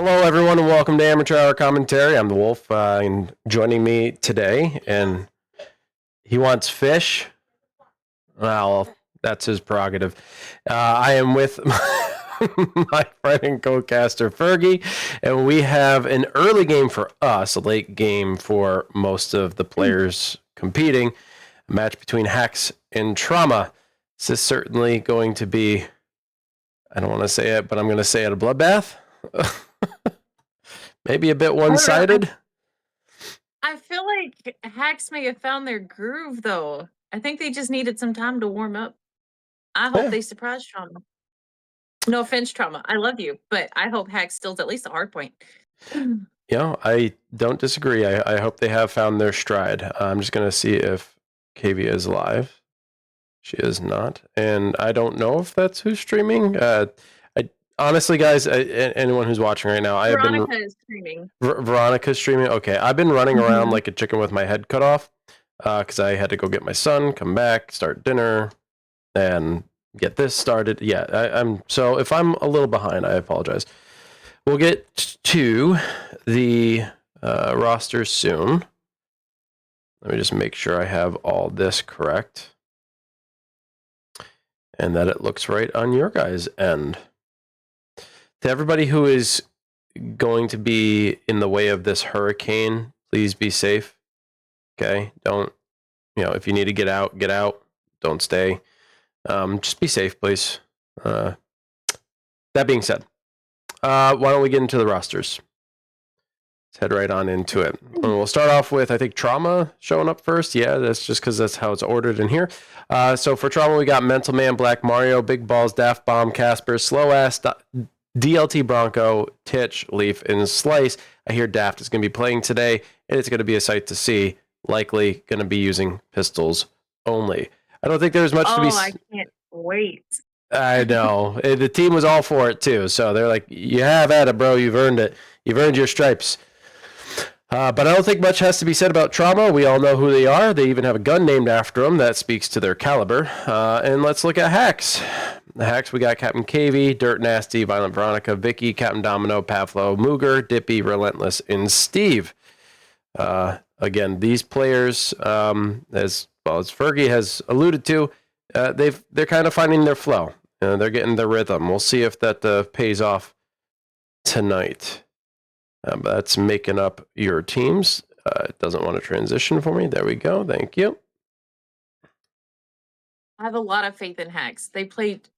Hello, everyone, and welcome to Amateur Hour Commentary. I'm the Wolf, and joining me today, and he wants fish. Well, that's his prerogative. I am with my friend and co-caster Fergie, and we have an early game for us, a late game for most of the players competing. A match between Haxx and Trauma. This is certainly going to be, I don't want to say it, but I'm going to say it, a bloodbath. Maybe a bit one-sided. I feel like Haxx may have found their groove, though. I think they just needed some time to warm up. I hope they surprise Trauma. No offense, Trauma. I love you, but I hope Haxx steals at least a hard point. Yeah, I don't disagree. I hope they have found their stride. I'm just going to see if Kavia is live. She is not. And I don't know if that's who's streaming. Honestly, guys, anyone who's watching right now, Veronica is streaming. Veronica's streaming. Okay, I've been running around like a chicken with my head cut off because I had to go get my son, come back, start dinner, and get this started. Yeah, I'm. So if I'm a little behind, I apologize. We'll get to the roster soon. Let me just make sure I have all this correct and that it looks right on your guys' end. To everybody who is going to be in the way of this hurricane, please be safe. Okay? Don't, if you need to get out, get out. Don't stay. Just be safe, please. That being said, why don't we get into the rosters? Let's head right on into it. And we'll start off with, I think, Trauma showing up first. Yeah, that's just because that's how it's ordered in here. So for Trauma, we got Mental Man, Black Mario, Big Balls, Daft Bomb, Casper, Slow Ass, DLT Bronco, Titch, Leaf, and Slice. I hear Daft is going to be playing today, and it's going to be a sight to see. Likely going to be using pistols only. I don't think there's much to be... Oh, I can't wait. I know. The team was all for it, too. So they're like, you have at it, bro. You've earned it. You've earned your stripes. But I don't think much has to be said about Trauma. We all know who they are. They even have a gun named after them. That speaks to their caliber. And let's look at Haxx. The Haxx, we got Captain Kavy, Dirt Nasty, Violent Veronica, Vicky, Captain Domino, Pavlo, Mooger, Dippy, Relentless, and Steve. Again, these players, as well as Fergie has alluded to, they're kind of finding their flow. They're getting their rhythm. We'll see if that pays off tonight. That's making up your teams. It doesn't want to transition for me. There we go. Thank you. I have a lot of faith in Haxx. They played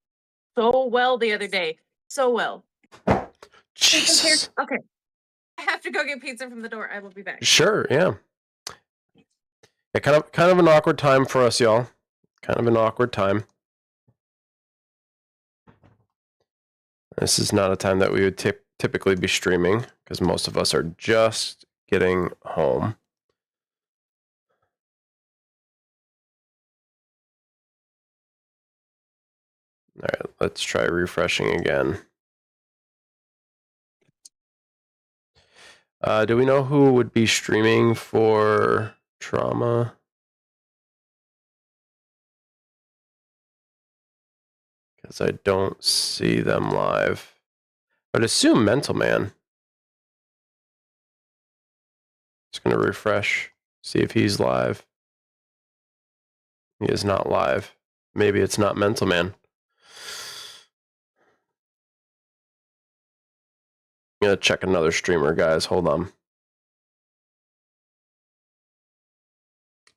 so well the other day. So well. Jesus. Okay. I have to go get pizza from the door. I will be back. Sure, yeah. Kind of an awkward time for us, y'all. Kind of an awkward time. This is not a time that we would typically be streaming because most of us are just getting home. All right, let's try refreshing again. Do we know who would be streaming for Trauma? Because I don't see them live. I'd assume Mental Man. Just going to refresh, see if he's live. He is not live. Maybe it's not Mental Man. I'm going to check another streamer, guys. Hold on.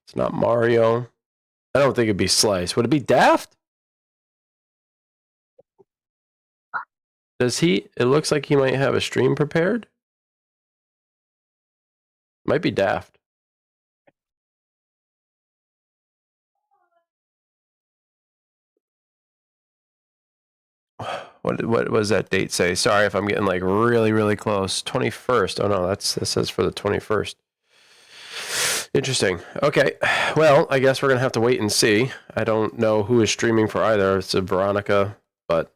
It's not Mario. I don't think it'd be Slice. Would it be Daft? Does he? It looks like he might have a stream prepared. Might be Daft. What was that date say? Sorry if I'm getting like really, really close. 21st. Oh no, this says for the 21st. Interesting. Okay. Well, I guess we're gonna have to wait and see. I don't know who is streaming for either. It's a Veronica, but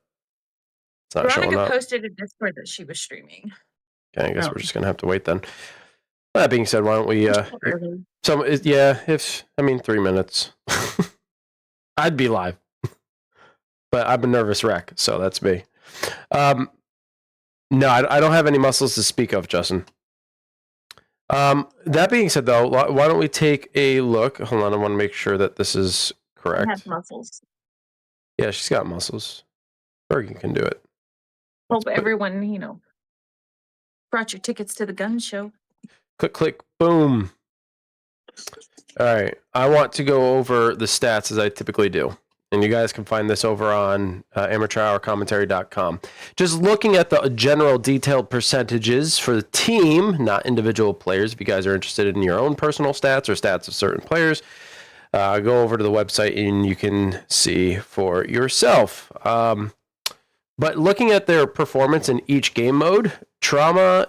it's not showing up. Veronica posted in Discord that she was streaming. Okay, I guess we're just gonna have to wait then. That being said, why don't we? If 3 minutes, I'd be live. But I'm a nervous wreck, so that's me. No, I don't have any muscles to speak of, Justin. That being said, though, why don't we take a look? Hold on, I want to make sure that this is I correct. have muscles. Yeah, she's got muscles. Bergen can do it. Hope everyone, brought your tickets to the gun show. Click, click, boom. All right, I want to go over the stats as I typically do. And you guys can find this over on amateurhourcommentary.com. Just looking at the general detailed percentages for the team, not individual players. If you guys are interested in your own personal stats or stats of certain players, go over to the website and you can see for yourself. But looking at their performance in each game mode, Trauma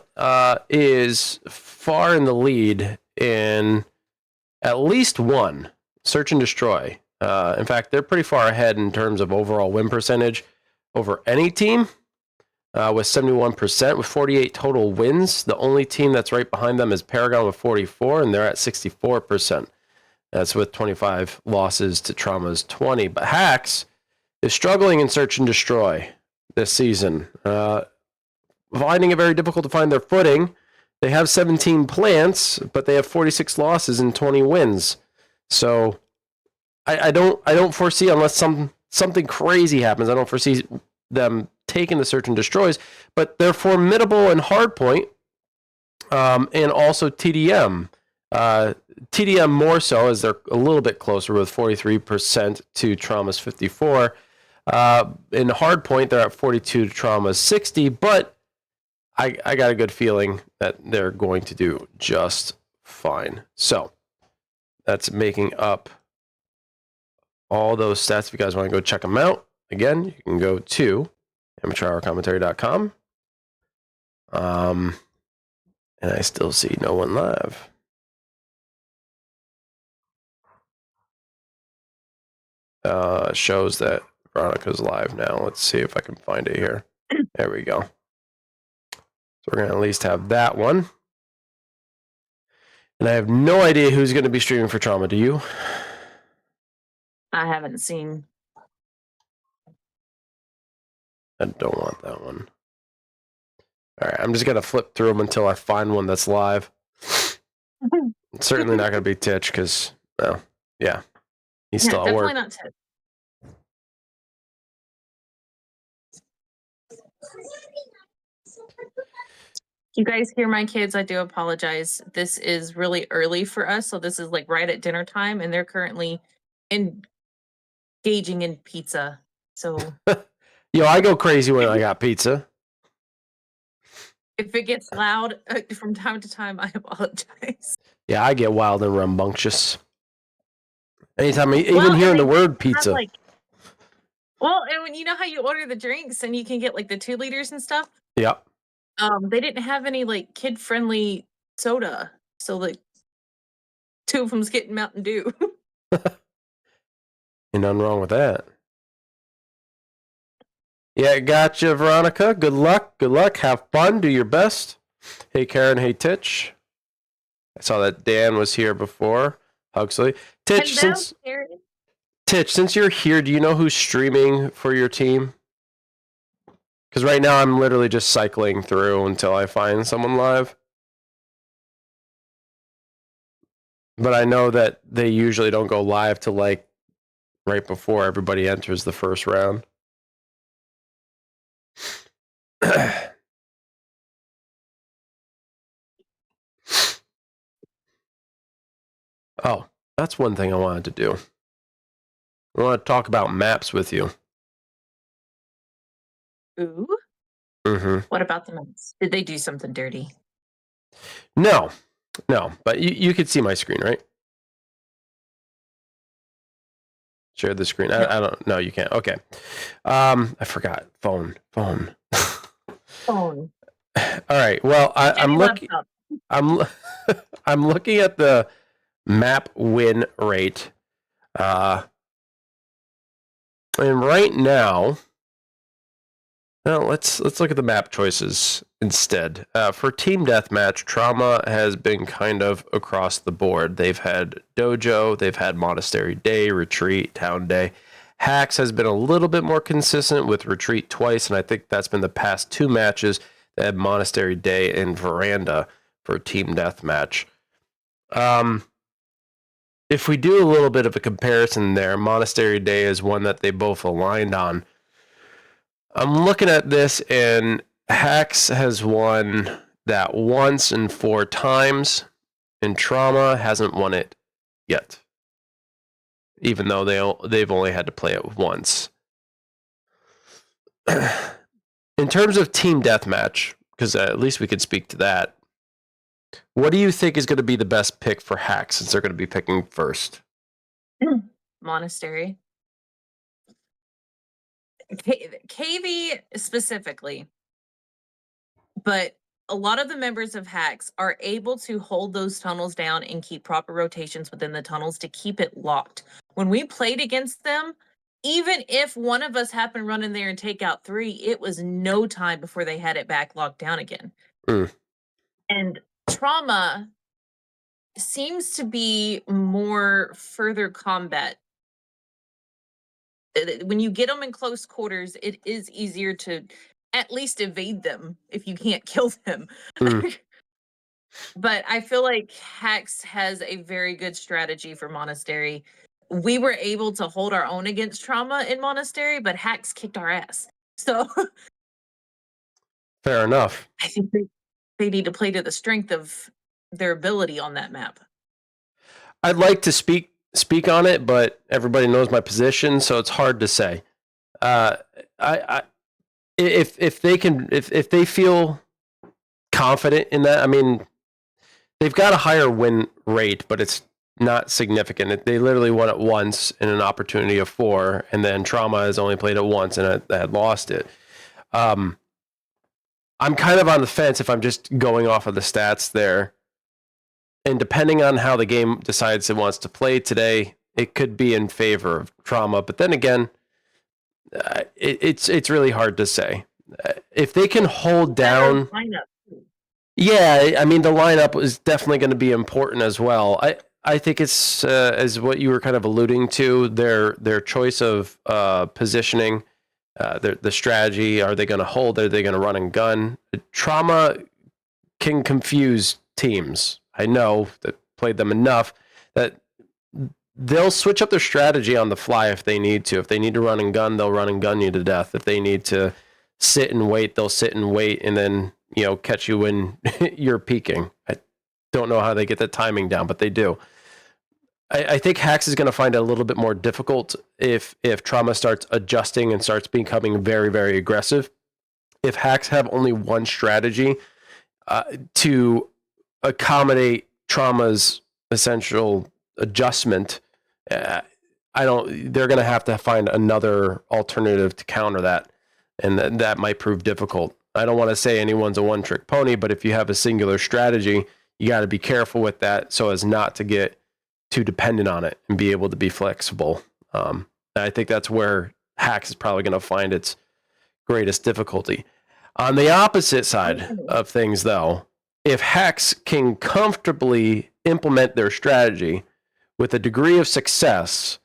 is far in the lead in at least one, Search and Destroy. In fact, they're pretty far ahead in terms of overall win percentage over any team with 71%, with 48 total wins. The only team that's right behind them is Paragon with 44, and they're at 64%. That's with 25 losses to Trauma's 20. But Haxx is struggling in Search and Destroy this season, finding it very difficult to find their footing. They have 17 plants, but they have 46 losses and 20 wins. So I don't foresee, unless something crazy happens, I don't foresee them taking the Search and Destroys. But they're formidable in Hardpoint, and also TDM. TDM more so, as they're a little bit closer with 43% to Trauma's 54. In Hardpoint, they're at 42 to Trauma's 60, but I got a good feeling that they're going to do just fine. So that's making up all those stats. If you guys want to go check them out, again, you can go to amateurhourcommentary.com. And I still see no one live. Shows that Veronica's live now. Let's see if I can find it here. There we go. So we're going to at least have that one. And I have no idea who's going to be streaming for Trauma. Do you? I haven't seen. I don't want that one. All right, I'm just going to flip through them until I find one that's live. It's certainly not going to be Titch because, well, yeah, he's still at work. Definitely not Titch. You guys hear my kids? I do apologize. This is really early for us. So this is like right at dinner time, and they're currently engaging in pizza. So Yo, I go crazy when I got pizza. if it gets loud from time to time, I apologize. Yeah, I get wild and rambunctious. Anytime, even hearing the word pizza. Well, and when you know how you order the drinks and you can get like the 2 liters and stuff? Yep. They didn't have any like kid-friendly soda. So like 2 of them's getting Mountain Dew. Ain't nothing wrong with that. Yeah, gotcha, Veronica. Good luck. Good luck. Have fun. Do your best. Hey, Karen. Hey, Titch. I saw that Dan was here before. Huxley. Titch, since you're here, do you know who's streaming for your team? Because right now I'm literally just cycling through until I find someone live. But I know that they usually don't go live till like right before everybody enters the first round. Oh, that's one thing I wanted to do. I want to talk about maps with you. Ooh. Mm-hmm. What about the maps? Did they do something dirty? No. But you could see my screen, right? Share the screen. No. I don't know. You can't. Okay. I forgot. Phone. Phone. All right. Well, I'm looking. I'm looking at the map win rate. And right now, well, let's look at the map choices instead. For Team Deathmatch, Trauma has been kind of across the board. They've had Dojo, they've had Monastery Day, Retreat, Town Day. Haxx has been a little bit more consistent with Retreat twice, and I think that's been the past 2 matches at Monastery Day and Veranda for a team deathmatch. If we do a little bit of a comparison there, Monastery Day is one that they both aligned on. I'm looking at this, and Haxx has won that once and 4 times, and Trauma hasn't won it yet, even though they've only had to play it once. In terms of team deathmatch, because at least we could speak to that, what do you think is going to be the best pick for Haxx, since they're going to be picking first? Monastery. KV specifically, but a lot of the members of Haxx are able to hold those tunnels down and keep proper rotations within the tunnels to keep it locked. When we played against them, even if one of us happened to run in there and take out 3, it was no time before they had it back locked down again. And Trauma seems to be more further combat. When you get them in close quarters, it is easier to at least evade them if you can't kill them. But I feel like Haxx has a very good strategy for Monastery. We were able to hold our own against Trauma in Monastery, but Haxx kicked our ass. So Fair enough. I think they need to play to the strength of their ability on that map. I'd like to speak on it, but everybody knows my position, so it's hard to say. If they feel confident in that, I mean, they've got a higher win rate, but it's not significant. They literally won it once in an opportunity of 4, and then Trauma has only played it once and had lost it. I'm kind of on the fence if I'm just going off of the stats there. And depending on how the game decides it wants to play today, it could be in favor of Trauma. But then again, it's really hard to say. If they can hold down... Yeah, I mean, the lineup is definitely going to be important as well. I think it's, as what you were kind of alluding to, their choice of positioning, the strategy. Are they going to hold? Are they going to run and gun? Trauma can confuse teams. I know that played them enough that they'll switch up their strategy on the fly if they need to. If they need to run and gun, they'll run and gun you to death. If they need to sit and wait, they'll sit and wait and then, catch you when you're peaking. I don't know how they get that timing down, but they do. I think Haxx is going to find it a little bit more difficult if Trauma starts adjusting and starts becoming very, very aggressive. If Haxx have only one strategy to accommodate Trauma's essential adjustment, they're going to have to find another alternative to counter that, and that might prove difficult. I don't want to say anyone's a one-trick pony, but if you have a singular strategy, you got to be careful with that so as not to get too dependent on it and be able to be flexible. I think that's where Haxx is probably going to find its greatest difficulty. On the opposite side of things, though, if Haxx can comfortably implement their strategy with a degree of success,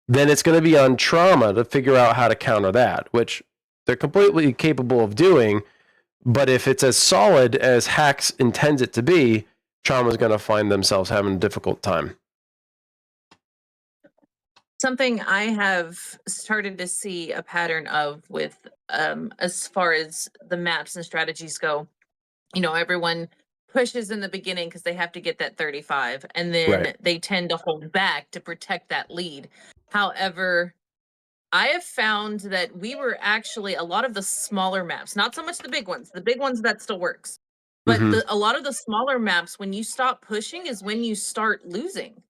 then it's going to be on Trauma to figure out how to counter that, which they're completely capable of doing. But if it's as solid as Haxx intends it to be, Trauma's going to find themselves having a difficult time. Something I have started to see a pattern of with as far as the maps and strategies go, everyone pushes in the beginning because they have to get that 35, and then they tend to hold back to protect that lead. However, I have found that we were actually a lot of the smaller maps, not so much the big ones. The big ones, that still works. But a lot of the smaller maps, when you stop pushing is when you start losing.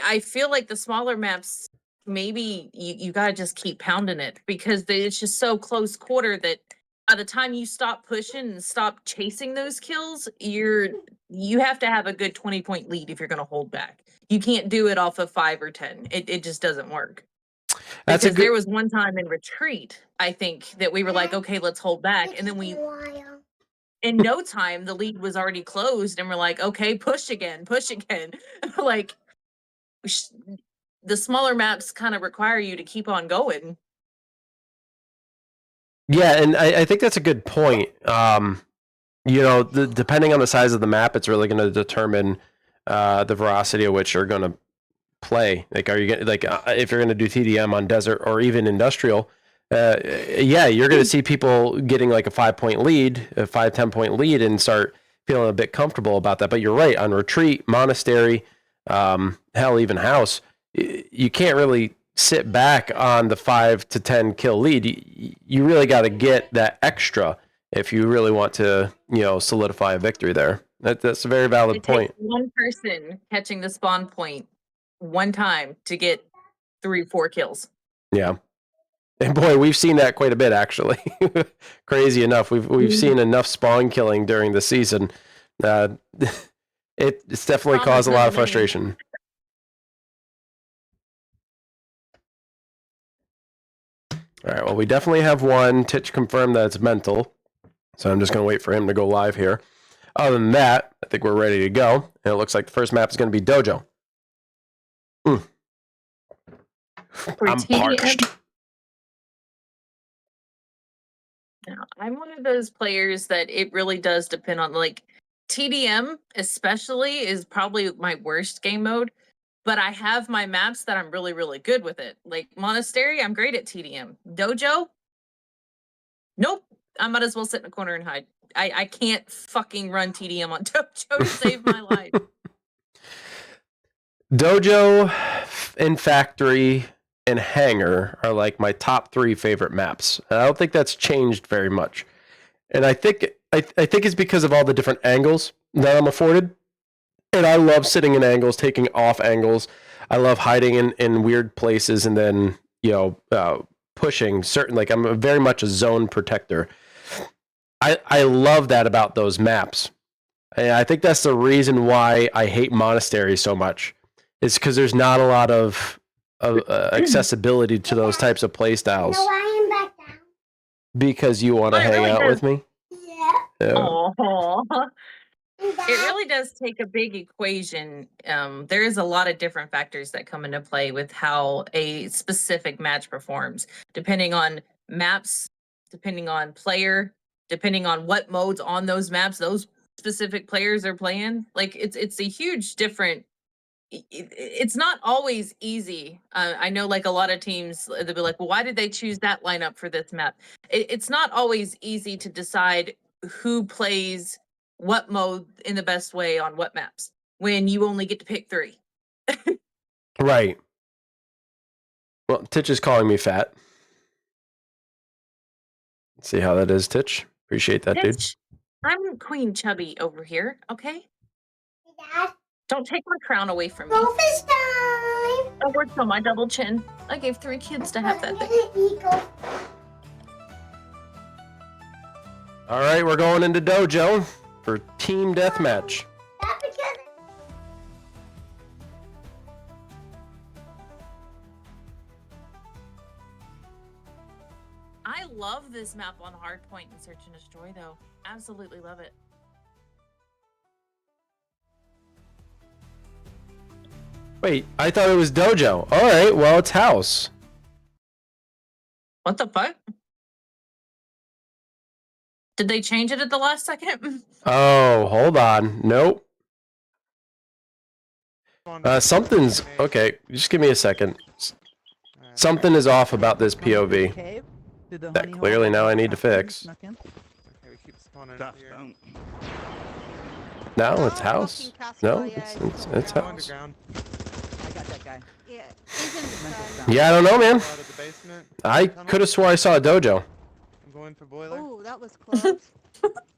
I feel like the smaller maps, maybe you got to just keep pounding it because it's just so close quarter that by the time you stop pushing and stop chasing those kills, you have to have a good 20-point lead if you're going to hold back. You can't do it off of 5 or 10. It just doesn't work. Because there was one time in retreat, I think, that we were like, okay, let's hold back. And then in no time, the lead was already closed. And we're like, okay, push again. Like, the smaller maps kind of require you to keep on going. Yeah, and I think that's a good point. You know, depending on the size of the map, it's really going to determine the veracity of which you're going to play. Like, are you going like if you're going to do TDM on desert or even industrial? Yeah, you're going to see people getting like a 5-point lead, a 5-10 point lead, and start feeling a bit comfortable about that. But you're right, on retreat, monastery, hell, even house, you can't really sit back on the 5 to 10 kill lead. You really got to get that extra if you really want to, you know, solidify a victory there. That's a very valid It point. takes one person catching the spawn point one time to get 3-4 kills. Yeah. And boy, we've seen that quite a bit, actually. Crazy enough, we've seen enough spawn killing during the season. It's definitely caused a lot of frustration. All right, well, we definitely have one. Titch confirmed that it's mental, so I'm just going to wait for him to go live here. Other than that, I think we're ready to go. And it looks like the first map is going to be Dojo. I'm parched. Now, I'm one of those players that it really does depend on, like, TDM especially is probably my worst game mode, but I have my maps that I'm really, really good with it. Like Monastery, I'm great at TDM. Dojo, nope. I might as well sit in a corner and hide. I can't fucking run TDM on Dojo to save my life. Dojo and Factory and Hangar are like my top 3 favorite maps. And I don't think that's changed very much. And I think it's because of all the different angles that I'm afforded. And I love sitting in angles, taking off angles. I love hiding in weird places and then, you know, pushing certain, like I'm very much a zone protector. I love that about those maps. And I think that's the reason why I hate monasteries so much. It's because there's not a lot of accessibility to those types of play styles. No, I am back down. Because you want to hang out with me? Yeah. Oh. It really does take a big equation. There is a lot of different factors that come into play with how a specific match performs, depending on maps, depending on player, depending on what modes on those maps those specific players are playing. Like it's a huge different. It's not always easy. I know, like a lot of teams, they'll be like, "Well, why did they choose that lineup for this map?" It's not always easy to decide who plays what mode in the best way on what maps when you only get to pick 3. Right. Well, Titch is calling me fat. Let's see how that is, Titch. Appreciate that, dude. I'm Queen Chubby over here, okay? Dad, Don't take my crown away from me. breakfast time. I worked on my double chin. I gave 3 kids to have that thing. All right, we're going into Dojo for team deathmatch. I love this map on Hardpoint and Search and Destroy, though. Absolutely love it. Wait, I thought it was Dojo. All right, well, it's house. What the fuck? Did they change it at the last second? Oh, hold on. Nope. Something's okay. Just give me a second. Something is off about this POV. That clearly now I need to fix. No, it's house. No, it's house. Yeah, I don't know, man. I could have swore I saw a Dojo. I'm going for boiler. Oh, that was close.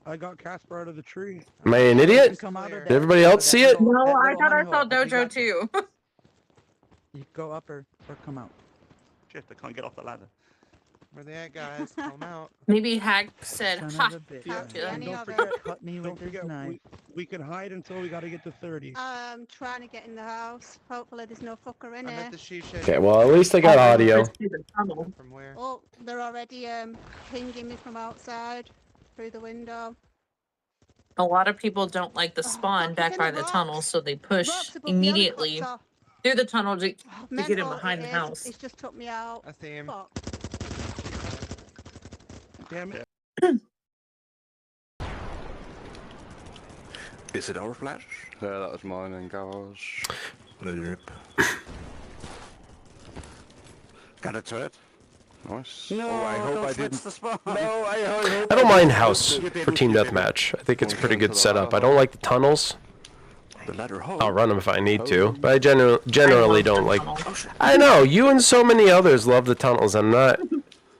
I got Casper out of the tree. Am I an idiot? Did everybody else see it? No, I thought I saw Dojo too. You go up or come out. Shit, I can't get off the ladder. Where they at, guys? Call them out. Maybe Haxx said, Son ha! of a bitch. Gotcha. And Don't don't forget- forget, cut me Don't with this forget, knife. we can hide until we gotta get to 30. Trying to get in the house. Hopefully there's no fucker in I'm here. at the she shed. Okay, well, at least I got audio. From where? Oh, they're already pinging me from outside through the window. A lot of people don't like the Oh, spawn fuck, back it's in by the the tunnel, rocks. so they push Rocks above the immediately helicopter. through the tunnel to get in Mental behind it the is. house. It's just took me out. I see him. Fuck. Damn it. Is it our flash? Yeah, that was mine in garage. Rip. Got a turret? Nice. No, I hope I didn't. The spawn. No, I hope I don't mind House House for team deathmatch. I think it's a pretty good setup. I don't like the tunnels. The ladder hole. I'll run them if I need to, but I generally don't like. Tunnel. I know you and so many others love the tunnels. I'm not.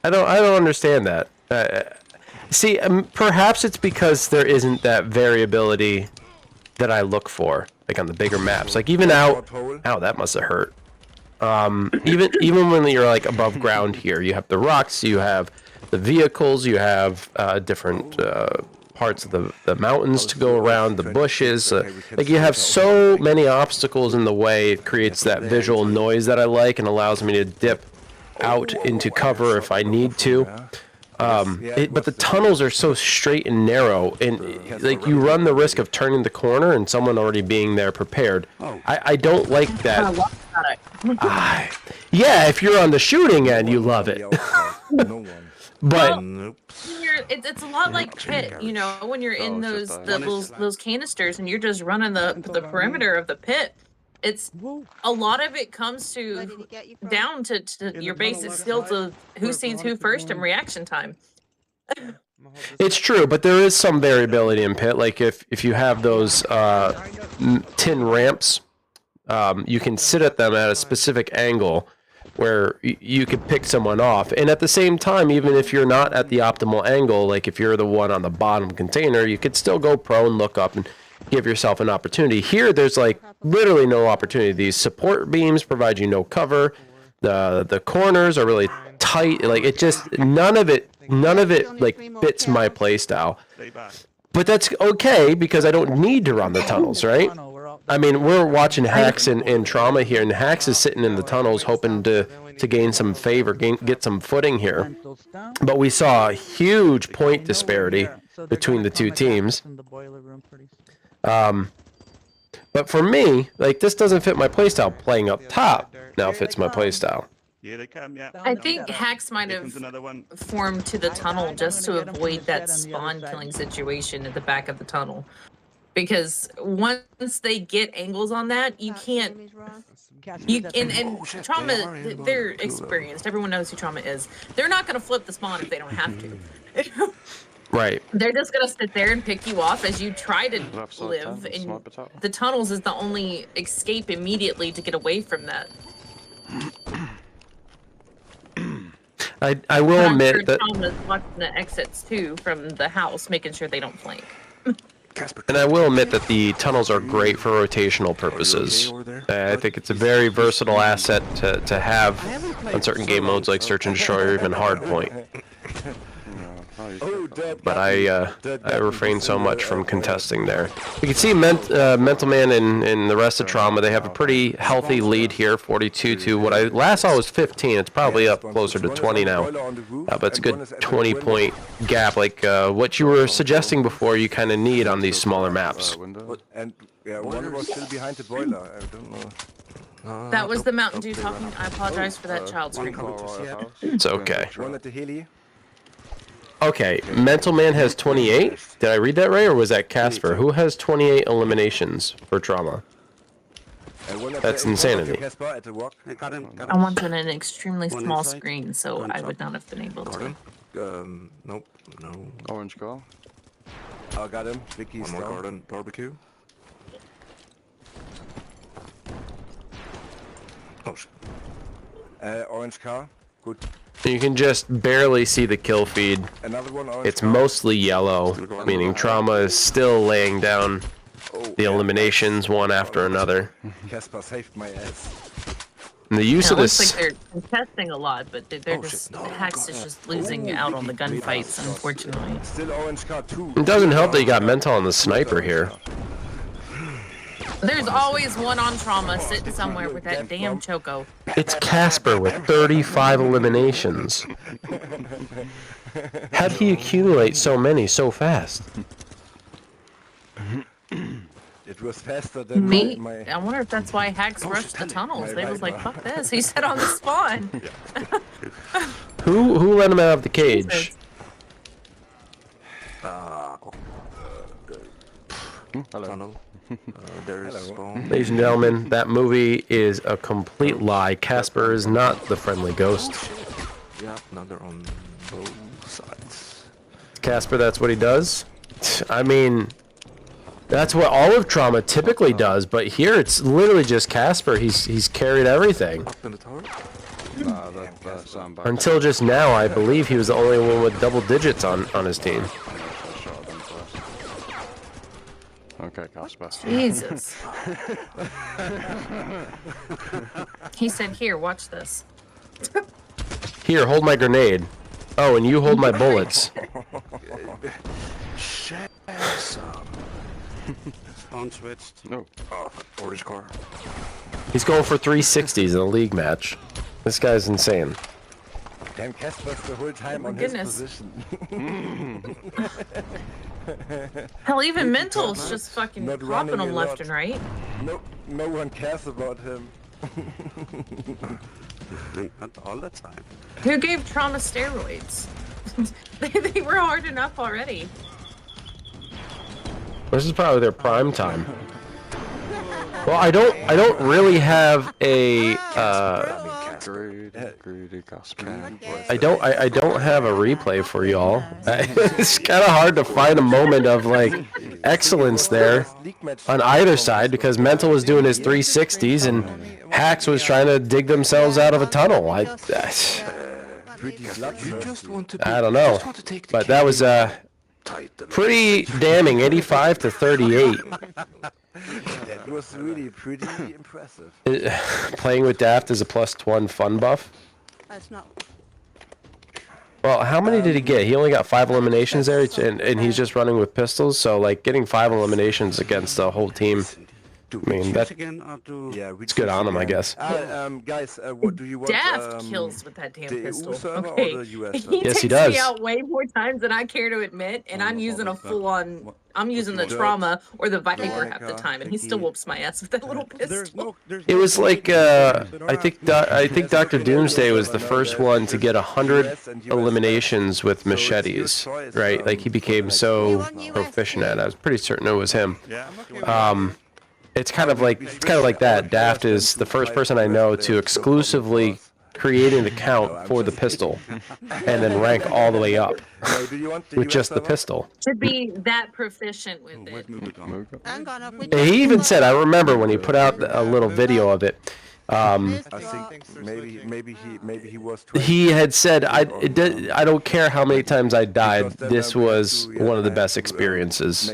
I don't understand that. See, perhaps it's because there isn't that variability that I look for, like on the bigger maps. Like even out. Ow, that must have hurt. Even when you're like above ground here, you have the rocks, you have the vehicles, you have different parts of the mountains to go around, the bushes. Like you have so many obstacles in the way. It creates that visual noise that I like and allows me to dip out into cover if I need to. But the tunnels are so straight and narrow, and like you run the risk of turning the corner and someone already being there prepared. I don't like that. Yeah, if you're on the shooting end, you love it. But It's a lot like pit, you know, when you're in those canisters and you're just running the perimeter of the pit. It's a lot of it comes Where to did he get you from? down to your basic skills of who sees who first and reaction time. it's true, but there is some variability in pit. Like if you have those tin ramps, you can sit at them at a specific angle where you could pick someone off. And at the same time, even if you're not at the optimal angle, like if you're the one on the bottom container, you could still go prone, look up, and give yourself an opportunity. Here, there's like literally no opportunity. These support beams provide you no cover. The corners are really tight. Like it just none of it like fits my playstyle. But that's okay because I don't need to run the tunnels, right? I mean, we're watching Haxx in Trauma here, and Haxx is sitting in the tunnels hoping to gain some favor, get some footing here. But we saw a huge point disparity between the two teams. But for me, like this doesn't fit my playstyle. Playing up top now fits my playstyle. Yeah, they come, yeah. I think Haxx might have Another one. formed to the tunnel just to avoid that spawn killing situation at the back of the tunnel. Because once they get angles on that, you can't. And Trauma, they're experienced. Everyone knows who Trauma is. They're not going to flip the spawn if they don't have to. Right. They're just going to sit there and pick you off as you try to live. And the tunnels is the only escape immediately to get away from that. I will admit that. Trauma's watching the exits too from the house, making sure they don't flank. And I will admit that the tunnels are great for rotational purposes. I think it's a very versatile asset to have on certain game modes like Search and Destroy or even Hardpoint. But I refrain so much from contesting there. You can see Mental Man and the rest of Trauma, they have a pretty healthy lead here, 42 to what I last saw was 15. It's probably up closer to 20 now. But it's a good 20-point gap, like what you were suggesting before you kind of need on these smaller maps. And yeah, one was still behind the boiler. I don't know. That was the Mountain Dew talking. I apologize for that child scream. It's okay. One at the heli. Okay, Mental Man has 28. Did I read that right, or was that Casper? Who has 28 eliminations for Trauma? That's insanity. I wanted an extremely small screen, so I would not have been able to. Nope, no. Orange car. I got him. Vicky's One more down. garden barbecue. Orange car. Good. You can just barely see the kill feed. Another one. Orange It's car. mostly yellow, meaning Trauma is still laying down the eliminations one after another. Casper saved my ass. And the use It of looks this... like they're contesting a lot, but they're just Haxx is just losing out on the gunfights, unfortunately. Still orange car too. It doesn't help that you got Mental on the sniper here. There's always one on Trauma sitting somewhere with that damn choco. It's Casper with 35 eliminations. How'd he accumulate so many so fast? It was faster than Me? my... I wonder if that's why Haxx rushed the tunnels. They was like, fuck this. He said on the spawn. Who let him out of the cage? Hello. tunnel. There's Hello. spawn. Ladies and gentlemen, that movie is a complete lie. Casper is not the friendly ghost. Yeah, now they're on both sides. Casper, that's what he does. I mean, that's what all of Trauma typically does, but here it's literally just Casper. He's carried everything. Up in the tower. Nah, that sound back. Until just now, I believe he was the only one with double digits on his team. Okay, Casper. Jesus. He said, "Here, watch this." Here, hold my grenade. Oh, and you hold my bullets. Spawn switched. No. Orange car. He's going for 360s in a league match. This guy's insane. Damn, Casper's the whole time my on goodness. his position. Hell, even Mental's just fucking Not popping running them a left lot. and right. No one cares about him. Not all the time. Who gave Trauma steroids? they were hard enough already. This is probably their prime time. Well, I don't really have a Greedy Casper. I don't have a replay for y'all. It's kind of hard to find a moment of like excellence there on either side because Mental was doing his 360s and Haxx was trying to dig themselves out of a tunnel. I don't know, but that was pretty damning, 85 to 38. That was really pretty impressive. Playing with Daft is a +1 fun buff. That's not. Well, how many did he get? He only got 5 eliminations there, and he's just running with pistols. So, like, getting 5 eliminations against the whole team, Do I mean, we that- choose again or do... Yeah, it's good on him, I guess. Guys, what do you want? Daft kills with that damn the EU pistol. server or Okay. the US He server? Yes, he takes does. me out way more times than I care to admit, and I'm using a full-on. I'm using the Trauma or the Viper half the time, and he still whoops my ass with that little pistol. It was like I think Dr. Doomsday was the first one to get 100 eliminations with machetes, right? Like he became so proficient at it. I was pretty certain it was him. Yeah, I'm okay with It's kind of like that. Daft is the first person I know to exclusively create an account for the pistol and then rank all the way up with just the pistol. To be that proficient with it. Hang on, have we And he even said, I remember when he put out a little video of it. Here's I the think maybe he was 20. He had said, I don't care how many times I died. This was one of the best experiences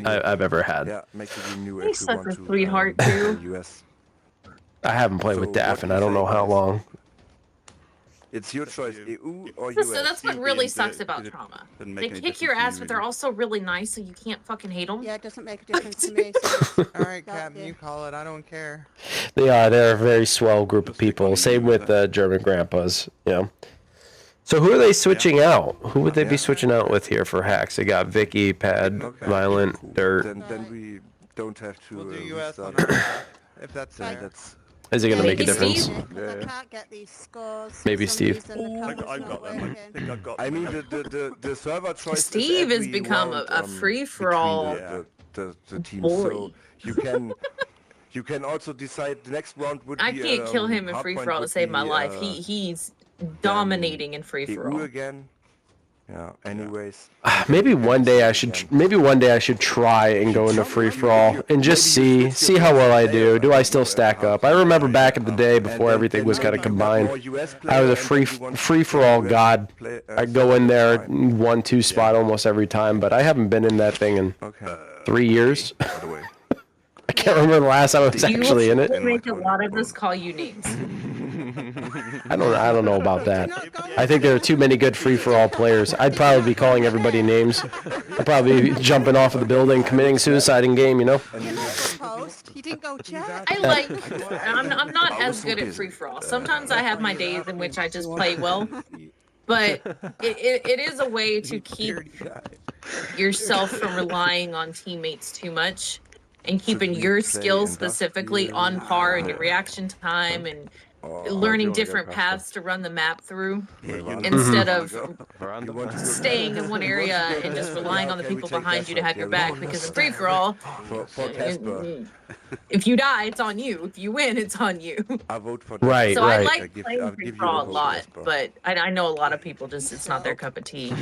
I've ever had. Yeah, make sure you knew He's such a everyone to, sweetheart, too. US. I haven't played with So Daft what in do I you don't know say, how guys? long. It's your choice, EU or So US. that's what really sucks about Trauma. Didn't They make any kick your difference ass, to but me, they're really. also really nice, so you can't fucking hate them. Yeah, it doesn't make a difference to me. So All right, Got Captain, you. you call it. I don't care. They're a very swell group of people. Same with German grandpas, you know. So who are they switching out? Who would they be switching out with here for Haxx? They got Vicky, Pad, Okay, Violent, cool. Dirt. Then we don't have to. We'll do US on restart. our side, if that's Right. fair. That's Is it going to make a Maybe difference? Steve? because I can't get these scores. for Maybe some Steve. reason, the I camera's not got them. I working. think I got I them. mean the server choice. Steve is has every become round, a free-for-all between the teams. boy. So you can also decide the next round would I be. can't kill him in hardpoint free for all to would save my be, life. He's dominating in free for EU all. again. Yeah. Anyways. Maybe one day I should try and go into free for all and just see how well I do. Do I still stack up? I remember back in the day before everything was kind of combined. I was a free for all god. I'd go in there 1-2 spot almost every time, but I haven't been in that thing in Okay. 3 years. By the way. I can't remember the last time I was actually in it. You make a lot of us call you names. I don't know about that. I think there are too many good free-for-all players. I'd probably be calling everybody names. I'd probably be jumping off of the building, committing suicide in game, you know? You're not going post. You didn't go check. I like. I'm not as good at free for all. Sometimes I have my days in which I just play well, but it is a way to keep yourself from relying on teammates too much and keeping we your play skills industrial? specifically on par and your reaction time and learning different paths to run the map through Mhm. instead of Random. want to go staying in one area and just relying on the Okay, we people take behind you to Casper. have your Okay, back. Because in free for all, for Casper. if you die, it's on you. If you win, it's on you. I vote for Right, So I right. like playing free for all a lot, but I know a lot of people just it's not their cup of tea.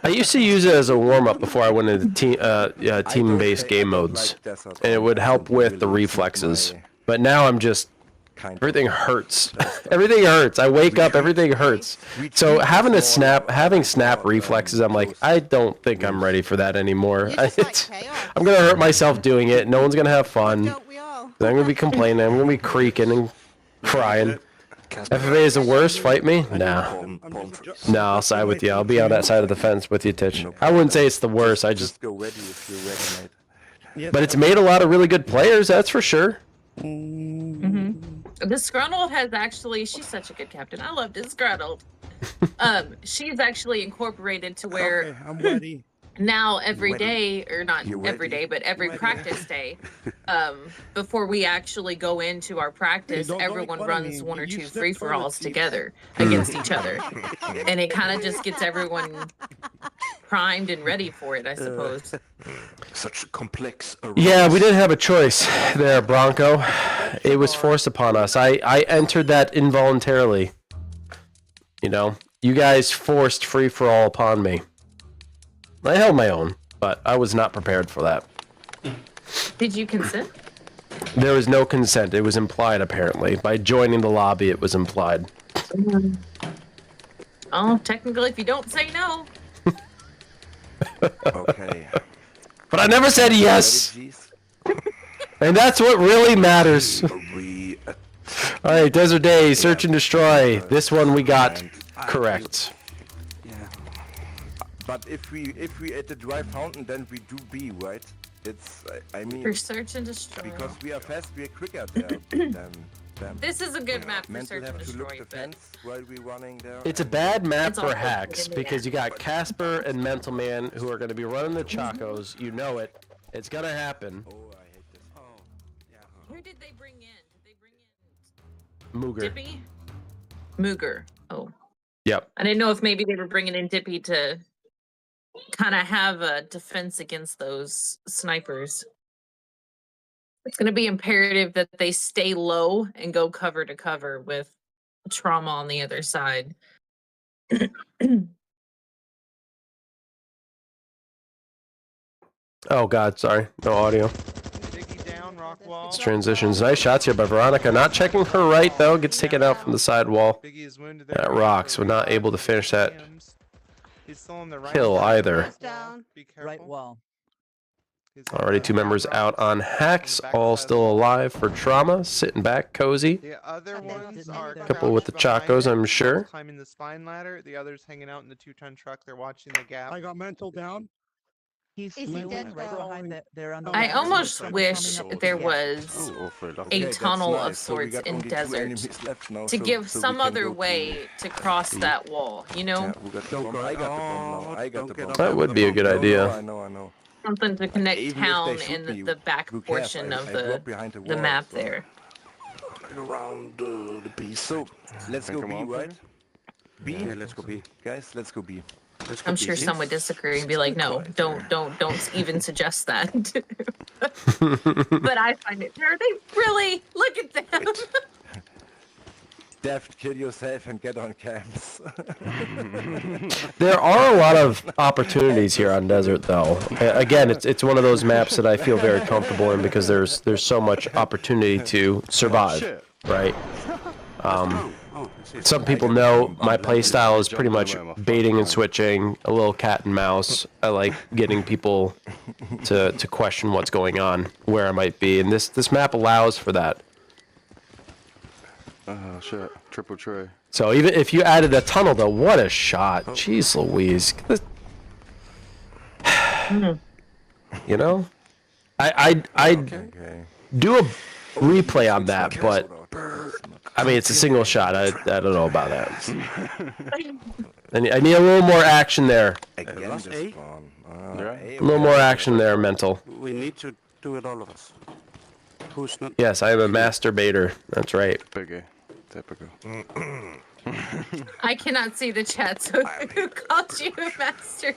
I used to use it as a warm up before I went into team based game modes, and it would help with the reflexes. But now I'm just everything hurts. Everything hurts. I wake up, everything hurts. So having snap reflexes, I'm like, I don't think I'm ready for that anymore. You just like chaos. I'm gonna hurt myself doing it. No one's gonna have fun. Don't we all? I'm gonna be complaining. I'm gonna be creaking and crying. FFA is the worst. Fight me? Nah. No, I'll side with you. I'll be on that side of the fence with you, Titch. I wouldn't say it's the worst. I just. go ready if you're ready, mate. But it's made a lot of really good players. That's for sure. Disgruntled has actually, she's such a good captain. I love Disgruntled. She's actually incorporated to where I'm ready. now every Ready. day, or not You every ready? day, but every Ready. practice day, before we actually go into our practice, don't everyone make fun of runs me. one or You two step free-for-alls forward, Steve. together against each other. And it kind of just gets everyone primed and ready for it, I suppose. Such complex. Yeah, we didn't have a choice there, Bronco. It was forced upon us. I entered that involuntarily. You know, you guys forced free for all upon me. I held my own, but I was not prepared for that. Did you consent? There was no consent. It was implied, apparently. By joining the lobby, it was implied. Oh, technically, if you don't say no. Okay. But I never said yes! Strategies. And that's what really matters. We Alright, Desert Day, Search and Destroy. This one we got correct. But if we at the dry fountain, then we do B, right? It's I mean For search and destroy. because we are fast, we are quicker there than them. This is a good map for Mental search and have to destroy, look the but fence while we running there. It's a bad map It's for also hacks in the because app. you got Casper and Mental Man who are going to be running the Chacos. You know it. It's going to happen. Oh, I hate this. Oh, yeah. who did they bring in? Did they bring in Mooger. Dippy? Mooger. Oh, Yep. I didn't know if maybe they were bringing in Dippy to kind of have a defense against those snipers. It's going to be imperative that they stay low and go cover to cover with Trauma on the other side. Oh, God, sorry. No audio. Diggy down, rock wall. It's transitions. Nice shots here by Veronica. Not checking her right, though. Gets taken out from the side wall. Biggie is wounded That there. rocks. We're not able to finish that He's still on the right kill side. either. Goes down. Be careful. Right wall. He's on Already the two members rocks out on Haxx. the All backside still of the wall. alive for Trauma. Sitting back, cozy. The other And then ones just are maybe Couple with the crouched behind Chacos, it. I'm One's sure. climbing the spine ladder. The other's hanging out in the 2-ton truck. They're watching the gap. I got mental down. Is he dead right though? behind that. They're on the I left. almost Someone wish coming up there the gap. was Oh, awfully lucky. a Okay, that's tunnel of nice. So we sorts got in only two desert enemies left now, to so- give so we some can other go to- way to cross that wall, you know? Yeah, we got the bomb. I got the bomb now. I got the bomb. That would be a good No, no, idea. I know. Something to connect Even if they town shoot and me, the back who cares? portion I of drop behind the wall, map so- there. Around the piece. So let's Think go I'm B, on for right? B. Yeah, let's go B, guys. Let's go B. I'm sure some would disagree and be like, no, don't even suggest that. But I find it, are they really? Look at them. Deft, kill yourself and get on cams. There are a lot of opportunities here on Desert, though. Again, it's one of those maps that I feel very comfortable in because there's so much opportunity to survive, right? Some people know my playstyle is pretty much baiting and switching, a little cat and mouse. I like getting people to question what's going on, where I might be, and this map allows for that. Oh, shit. Triple tray. So even if you added a tunnel, though, what a shot! Jeez Louise. You know, I Okay. do a replay on that, but I mean it's a single shot. I don't know about that. I need a little more action there. Again, Last this A? spawn. A little more action there, mental. We need to do it, all of us. Who's not? Yes, I am a masturbator. That's right. Biggie. Typical. I cannot see the chat, so who called you a master?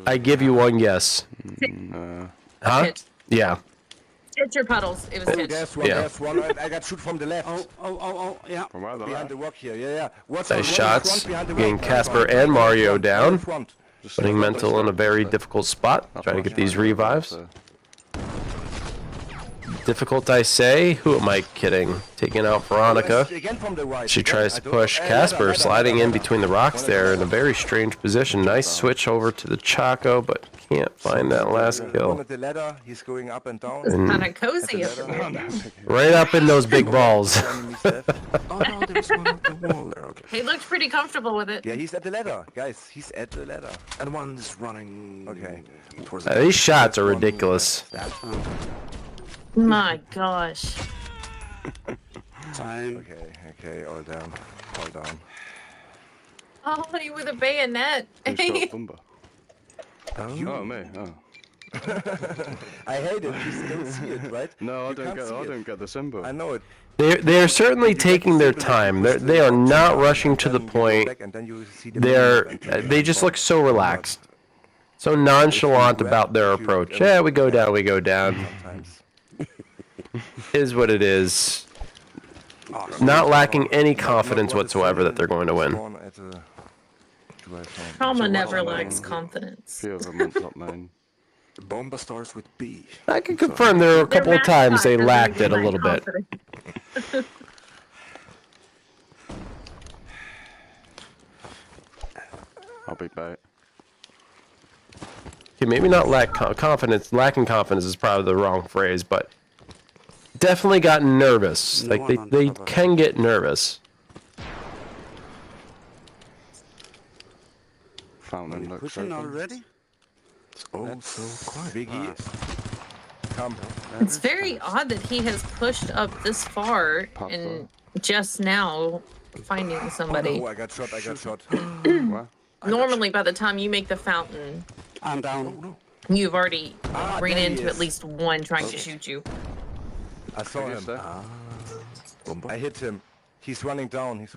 I give you one yes. Huh? Titch. Yeah. Titch or Puddles. It was Oh, Titch. there's one, Yeah. there's one. I got shoot from the left. yeah. From where the Behind the left? rock here, yeah. Watch Nice out, shots. behind the Getting rock. Casper and Mario down. Front. Just Putting stop, Mental stop, in a very stop. difficult spot. I'll Trying to flash get these mine over revives. there. Difficult, I say. Who am I kidding? Taking out Veronica. Again from the right. She tries to push Ladder, Casper, ladder, sliding in ladder. between the rocks there in a very strange position. Nice switch over to the Choco, but can't find that last One kill. at the ladder, he's going up and down. It's And kind of cozy up ladder. here. right up in those big balls. Enemies left. Oh no, there was one on the wall there. Okay. He looked pretty comfortable with it. Yeah, he's at the ladder, guys. He's at the ladder. And one is running. Okay. Towards the These shots are ridiculous. My gosh. time. Okay, all down. Oh, he with a bayonet. Who shot Bumba? Oh, Oh, me. Oh. I hate it. You don't see it, right? No, I You don't can't get. see I it. don't get the symbol. I know it. They're certainly taking their time. They are not rushing to the point. They just look so relaxed, so nonchalant about their approach. Yeah, we go down, we go down. Sometimes. Is what it is. Not lacking any confidence whatsoever that they're going to win. Trauma never lacks confidence. Few of them went top main. the bomba starts with B. I can confirm there were a couple of times they lacked it a little bit. I'll be back. Okay, maybe not lack confidence. Lacking confidence is probably the wrong phrase, but definitely got nervous. Like they can get nervous. Fountain looks Pushing open. already? It's oh so quiet. Biggie, come. It's very odd that he has pushed up this far and just now finding somebody. Oh, I got shot. What? Normally, by the time you make the fountain, I'm down. you've already ran there he into is. at least one trying to shoot you. I saw guess him. so. I hit him. He's running down. He's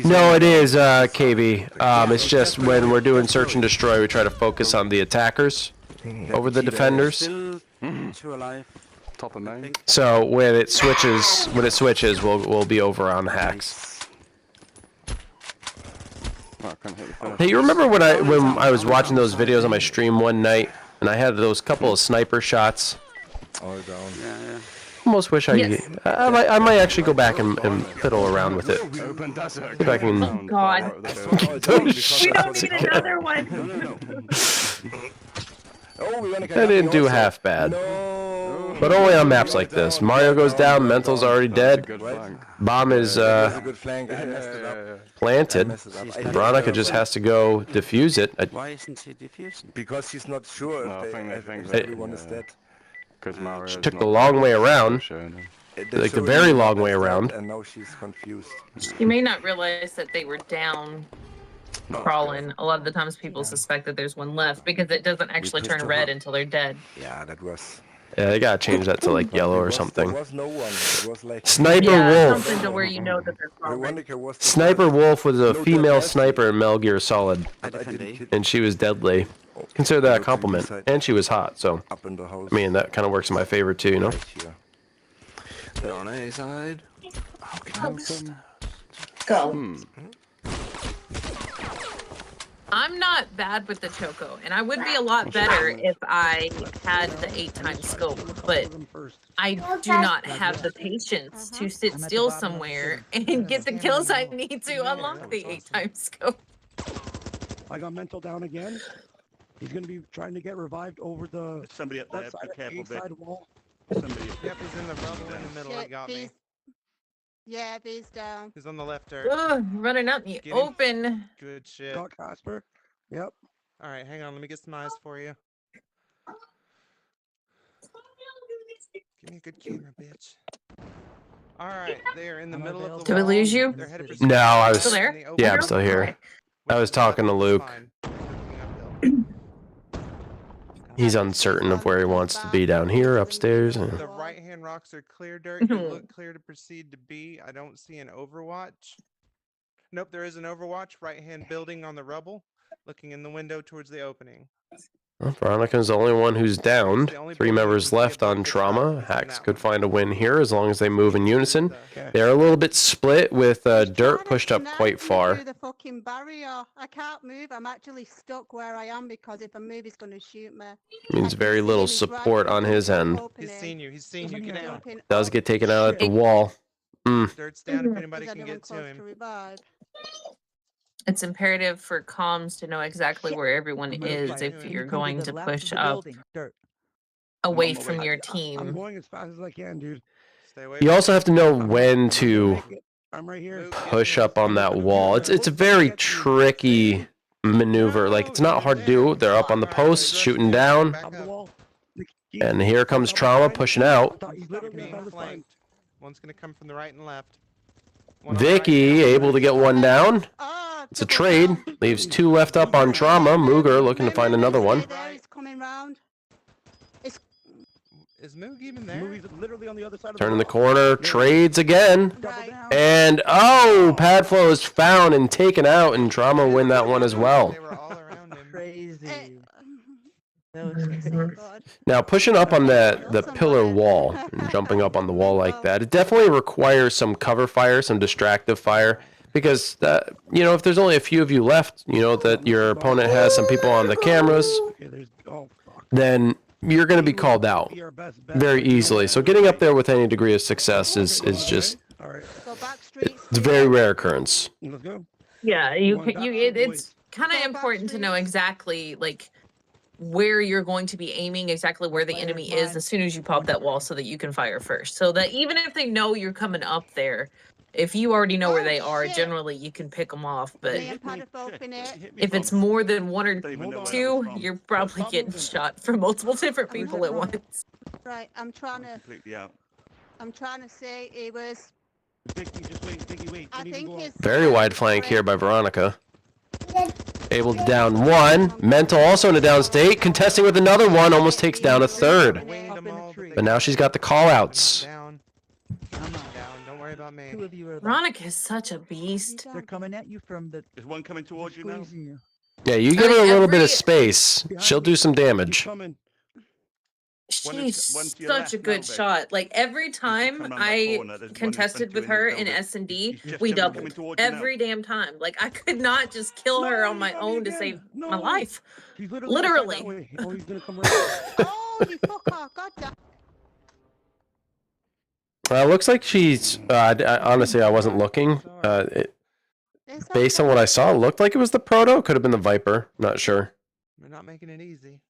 No, it is KB. It's just when we're doing search and destroy, we try to focus on the attackers over the defenders. Still two alive. Top of main. So when it switches, we'll be over on Haxx. Oh, I can't hit the finish. Hey, you remember when I was watching those videos on my stream one night, and I had those couple of sniper shots? all down. Yeah. Almost wish Yes. I might actually go back and fiddle around with it. Open desert. If I can- Oh, God. All down because We I don't saw need the- another one. Oh, we wanna get I didn't nothing do also. half bad. No. But only on maps like this. Mario goes down, Mental's already dead. Good flank. Bomb is That's a good flank. I messed it up. planted. Messed it up. I Veronica just has to go defuse it. Why isn't he diffusing? because she's not sure No, I if, think they if think everyone that- is dead. Because Mario Took the long way around. They're Like the showing very me long that way it's dead, around. And now she's confused. You may not realize that they were down crawling. A lot of the times people suspect that there's one left because it doesn't actually pushed turn her red up. until they're dead. Yeah, that was. Yeah, they gotta change that to like yellow or There something. was no one. It was like Sniper Yeah, Wolf. something to where you know that they're crawling. Veronica was. the Sniper first, Wolf was a No female dead sniper in Metal Gear Solid, I but I defend didn't A. hit and she was deadly. Consider that a compliment. And she was hot, so up in the house. I mean that kind of works in my favor too, you know. Right here. They're on A side. How can I miss that? Go. I'm not bad with the Choco, and I would be a lot better if I had the 8x scope, but I do not have the patience to sit still somewhere and get the kills I need to unlock the 8x scope. I got Mental down again. He's gonna be trying to get revived over the Somebody up there. left Be side, careful, A Vic. side wall. Somebody. Yep, he's in the rubble in the middle. He got me. Yeah, B's down. He's on the left dirt. Ugh, running out in the Get him. open. Good shit. Got Casper. Yep. All right, hang on. Let me get some eyes for you. Give me a good camera, bitch. All right, they're in the middle of the Did we wall. lose you? They're headed for No, I was. Still there? in the open Yeah, I'm area. still here. Okay. I was talking to Luke. Fine. Looking uphill. He's uncertain of where he wants to be down here, upstairs. The right-hand rocks are clear, Dirt. You look clear to proceed to B. I don't see an Overwatch. Nope, there is an Overwatch. Right-hand building on the rubble, looking in the window towards the opening. Well, Veronica's the only one who's downed. The only 3 building that members would be left above on the trauma. truck is in Haxx that could one. find a win here as long as they move in unison. The- They're a little bit split with He's Dirt trying to pushed up snipe quite me far. through the fucking barrier. I can't move. I'm actually stuck where I am because if I move, he's going to shoot me. Means I can very see little him, he's right support on fucking his end. opening, He's seen you. He's seen you. Get out. jumping Does up. get taken out at the Shit. wall. Mm. Dirt's down if Mhm. anybody Is can anyone get to close him. to revive? It's imperative for comms to know exactly where everyone Move is like if doing. you're going to push up Dirt. away on my from way. your I'm team. going as fast as I can, dude. Stay away. You from also it. have to know I'm when gonna to make it. I'm right here. Move, get push to him. up on that wall. It's a Let's very get to you. tricky maneuver. Like, it's not hard to do. They're up on the Alright, so post, he's rushing shooting in. down. Back Top of the up. wall. And here comes Trauma pushing out. He's literally Being on the side. flanked. One's gonna come from the right and left. One on the Vicky right now. able to get one down. Oh, It's a double trade. down. Leaves 2 left up on Trauma. Mooger looking to find another one. Stay there, he's coming round. It's Is Moog even there? Movie's literally on the other side of Turning the wall. corner. Trades again. Double right. down. And, oh, pad flow is found and taken out, and Trauma win that one as well. They were all around him. It, That was it's crazy. all good. Now, pushing up on the pillar wall and jumping up on the wall like that, it definitely requires some cover fire, some distractive fire, because, if there's only a few of you left, that your opponent has some people on the cameras, Okay, there's. Oh, fuck. then you're going to be called out Be our best bet. very easily. So getting up there with any degree of success is just, All right, Go back streets. it's a very rare occurrence. let's go. Yeah, you Going can, back it's kind of Go back important to know streets. exactly like where you're going to be aiming, exactly where the enemy is as soon as you pop that wall so that you can fire first. So that even if they know you're coming up there, if you already know where Oh, they are, shit. generally you can pick them off. But Me and Pat have open it. if it's more than one or Don't even know where that two, was from. you're probably getting shot from multiple different people at once. Right, I'm trying to. Completely out. I'm trying to say it was. Vicky, just wait. Vicky, wait. I Don't even think go out. it's Very wide flank here by Veronica. Able to down one. Mental also in a down state. Contesting with another one. Almost takes down a third. Winged them all, they But now got she's him. got the call-outs. Down. Come on. Down. Don't worry about me. 2 of you are left. Veronica is such a beast. They're coming at you from the. There's one coming towards you now. Squeezing you. Yeah, you give her a little bit every- of space. She'll do some He's damage. coming. One She's to your such left a now, good Vic. shot. Like every come time around that I corner, there's one in contested front with of you in her the in building. S&D, He's just we coming doubled towards you now. every damn time. Like I could not just kill her No, on my you got me own to again. save my No. life. He's Literally. outside that way. Oh, he's gonna come right. Holy fucker! God damn. Looks like she's. Honestly, I wasn't looking. It's Based on okay. what I saw, it looked like it was the Proto. Could have been the Viper. Not sure. They're not making it easy.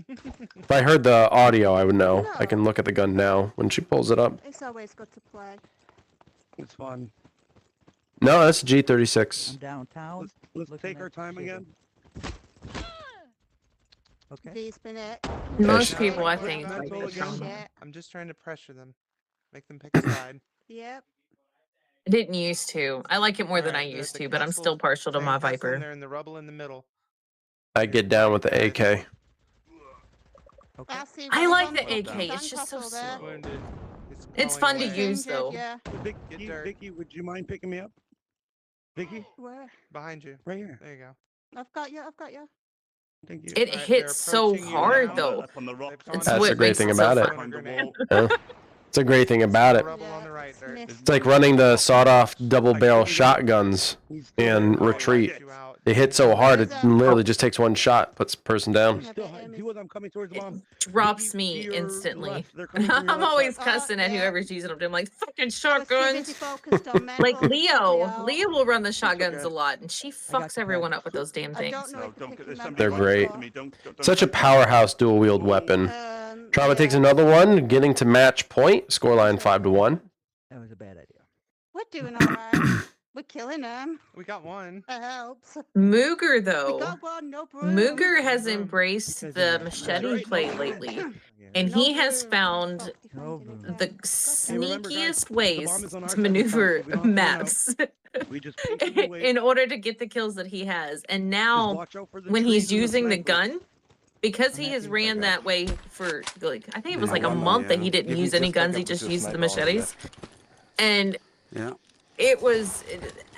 If I heard the audio, I would know. I can look at the gun now when she pulls it up. It's always good to play. It's fun. No, that's I'm G36. downtown. Let's looking take our at time shit. again. Okay. These been it. Most she- people, I Mental think, again. like the trauma. Shit. I'm just trying to pressure them. Make them pick a side. Yep. I didn't used to. I like it more than I Alright, they're at used the to, but I'm castle, still partial to same my castle, and Viper. They're in the rubble in the middle. I get down with the AK. Okay. I see I one like on the Well AK. done. It's just so Sandcastle there. slow. Wounded. It's crawling fun to away. use, though. Yeah. Vicky, Get dirt. Vicky, would you mind picking me up? Vicky, Where? Behind you. right here. There you go. I've got you. I've got you. Thank you. It Alright, hits so approaching you hard, now. though. Up on the rock. They've It's gone That's what the great makes thing it so about it. fun. Behind the Grenade. wall. It's a great thing about it. Rubble on the right, Dirt. Missed. It's like running the sawed-off double-barrel shotguns He's still and there. retreat. You out. They hit so hard, it literally just takes one shot, puts the person down. He's still high. Two of them coming towards the bomb. It drops Vicky, me to your instantly. left. They're coming from your I'm left always side. cussing at yeah. whoever's using them. I'm like, fucking I was too busy shotguns. focused on mental Like to pick me Leo. out. Leo will run the shotguns okay. a lot, and she got fucks you, everyone Pat. up with those damn I things. don't know No, if don't the get there's picking somebody They're right great. next to me. Don't Such a take that. powerhouse dual-wield weapon. Trauma takes yeah. another one, getting to match point. Scoreline 5-1. That was a bad idea. We're doing all right. We're killing them. We got one. It helps. Mooger, We though. got one. No broom. Mooger has Broom. embraced Because the of that. machete right, play no broom. lately, Yeah. and No he has broom. found Fuck, No defending broom. again. the Hey, remember, guys, sneakiest the ways bomb is on our to side of the park, maneuver so we don't have to run out. maps We just patiently wait. in order to get the kills that he has. And Just now, watch out for the when he's trees and the using the snipers. gun, because I'm he has happy. ran Like, that way for like I think it was Yeah, like a one month that he year. didn't Give me use any just back guns. He up with just your used the sniper on the machetes, left. and Yeah. it was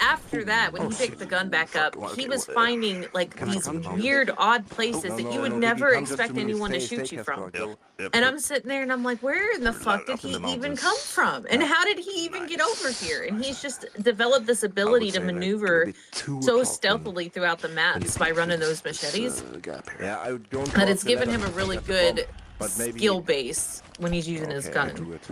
after that when Oh, he picked shit. the gun back Fuck, up, he okay, was what, finding like Can I these come down? weird, odd places No, that you no, would no, Vicky, never come just to expect me. anyone to Stay, shoot you Casper. from. Go. And I'm sitting there and I'm like, where in the fuck did Up in he the even come mountains. from? And Yeah. how did he even get over here? And he's just developed this I would ability to say like maneuver maybe 2 so o'clock stealthily throughout the when you maps by can running fix those this machetes gap here. Yeah, I would go and that go it's up the given ladder him a because I really got the bomb, good but maybe. skill base when he's using his Okay, I gun. do it.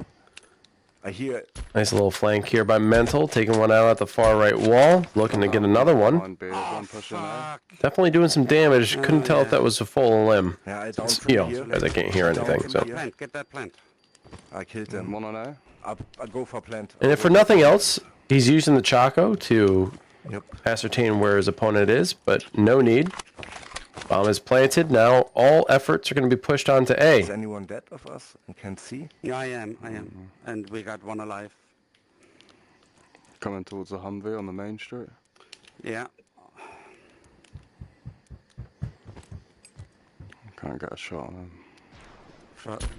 I hear it. Nice little flank here by Mental, taking one out at the far right wall, looking to get another one. Behind B, there's one pushing there. Definitely doing some damage. Couldn't tell if that was a full limb. Yeah, I down It's, from you know, here. as I can't hear Down anything. from So, here. Get that plant. I killed them. One on A. I go for plant. and if for nothing else, he's using the Chaco to Yep. ascertain where his opponent is, but no need. Bomb is planted. Now all efforts are going to be pushed onto Is A. anyone dead of us? I can't see. Yeah, I am. And we got one alive. Coming towards the Humvee on the main street. Yeah. Can't get a shot on him.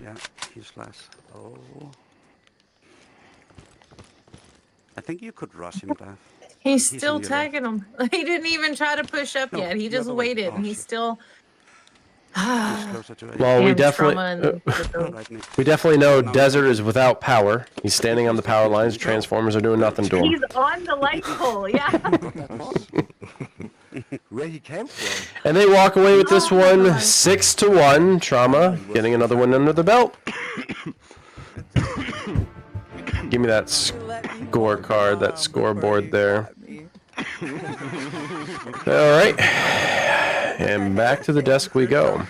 Yeah, he's last. Oh. I think you could rush him, Daph. He's He's still on your left. tagging him. He didn't even try to push up No, yet. He the just other way. waited, Oh, and he's shit. still. He's closer to it. Well, we Damn definitely trauma and Right, Nick. we definitely know Desert is without power. He's standing on the power lines. Transformers are doing nothing to him. he's on the light pole. Yeah. Where he came from? And they walk away with this Oh my one, God. 6-1. Trauma getting another one under the belt. Give me that scorecard, that scoreboard there. All right, and back to the desk we go.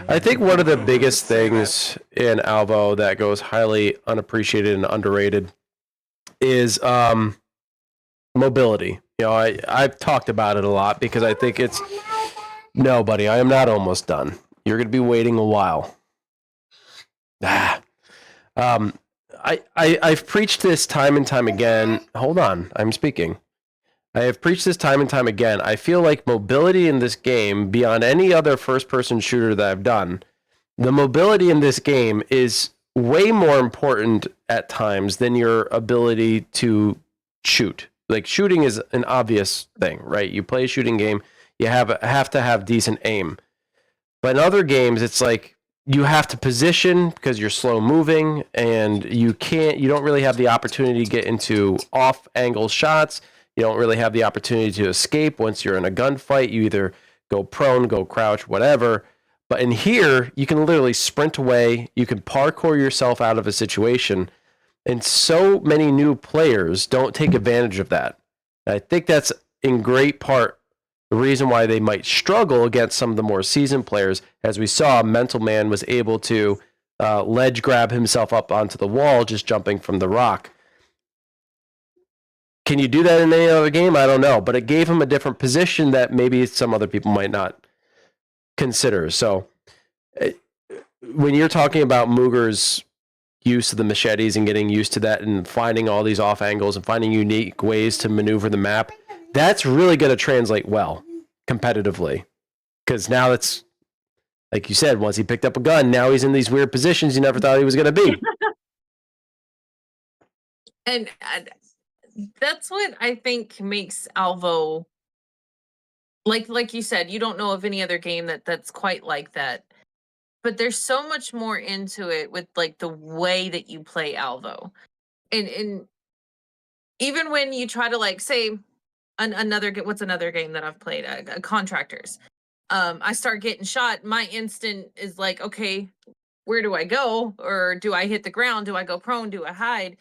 I think one of the biggest things in Alvo that goes highly unappreciated and underrated is mobility. You know, I've talked about it a lot because I think it's no, buddy. I am not almost done. You're going to be waiting a while. I've preached this time and time again. Hold on, I'm speaking. I have preached this time and time again. I feel like mobility in this game, beyond any other first-person shooter that I've done, the mobility in this game is way more important at times than your ability to shoot. Like, shooting is an obvious thing, right? You play a shooting game, you have to have decent aim. But in other games, it's like you have to position because you're slow moving, and you don't really have the opportunity to get into off-angle shots. You don't really have the opportunity to escape once you're in a gunfight. You either go prone, go crouch, whatever. But in here, you can literally sprint away. You can parkour yourself out of a situation. And so many new players don't take advantage of that. And I think that's in great part the reason why they might struggle against some of the more seasoned players. As we saw, Mental Man was able to ledge grab himself up onto the wall just jumping from the rock. Can you do that in any other game? I don't know, but it gave him a different position that maybe some other people might not consider. So when you're talking about Mooger's use of the machetes and getting used to that and finding all these off angles and finding unique ways to maneuver the map, that's really going to translate well competitively. Because now it's, like you said, once he picked up a gun, now he's in these weird positions you never thought he was going to be. And that's what I think makes Alvo, like you said, you don't know of any other game that's quite like that. But there's so much more into it with like the way that you play Alvo. And even when you try to like say what's another game that I've played? Contractors. I start getting shot, my instant is like, okay, where do I go? Or do I hit the ground? Do I go prone? Do I hide?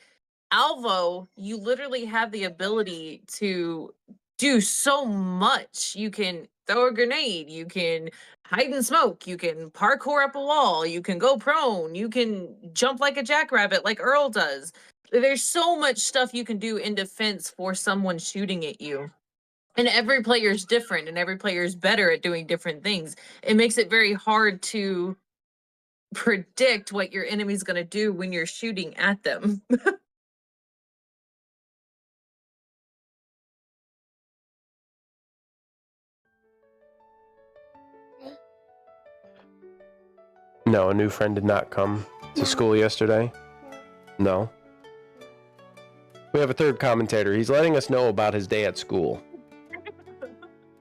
Alvo, you literally have the ability to do so much. You can throw a grenade, you can hide and smoke, you can parkour up a wall, you can go prone, you can jump like a jackrabbit like Earl does. There's so much stuff you can do in defense for someone shooting at you. And every player is different and every player is better at doing different things. It makes it very hard to predict what your enemy's going to do when you're shooting at them. No, a new friend did not come to school yesterday. No. We have a third commentator. He's letting us know about his day at school.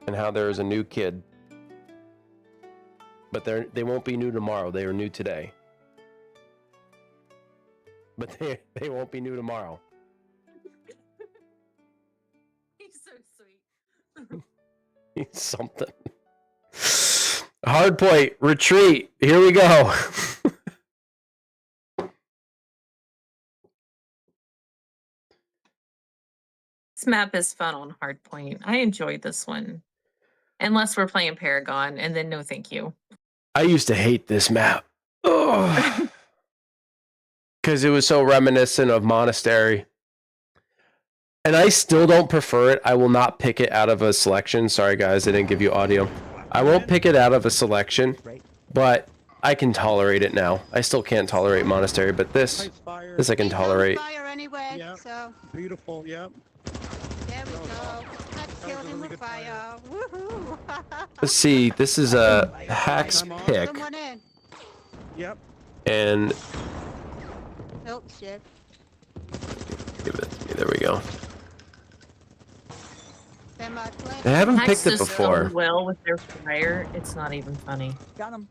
And how there is a new kid. But they won't be new tomorrow. They are new today. But they won't be new tomorrow. He's so sweet. He's something. Hard point. Retreat. Here we go. This map is fun on Hardpoint. I enjoyed this one. Unless we're playing Paragon, and then no thank you. I used to hate this map. Because it was so reminiscent of Monastery. And I still don't prefer it. I will not pick it out of a selection. Sorry, guys, I didn't give you audio. I won't pick it out of a selection, but I can tolerate it now. I still can't tolerate Monastery, but this I can tolerate. Fire anyway, Yeah. so Beautiful, yep. there we go. Let's kill him with fire. Woohoo! Let's see, this is a Haxx pick, Someone in. Yep. and Oh shit. give it to me. There we go. Semi-plane. I haven't Haxx picked it does so before. well with their fire. It's not even funny. Got him.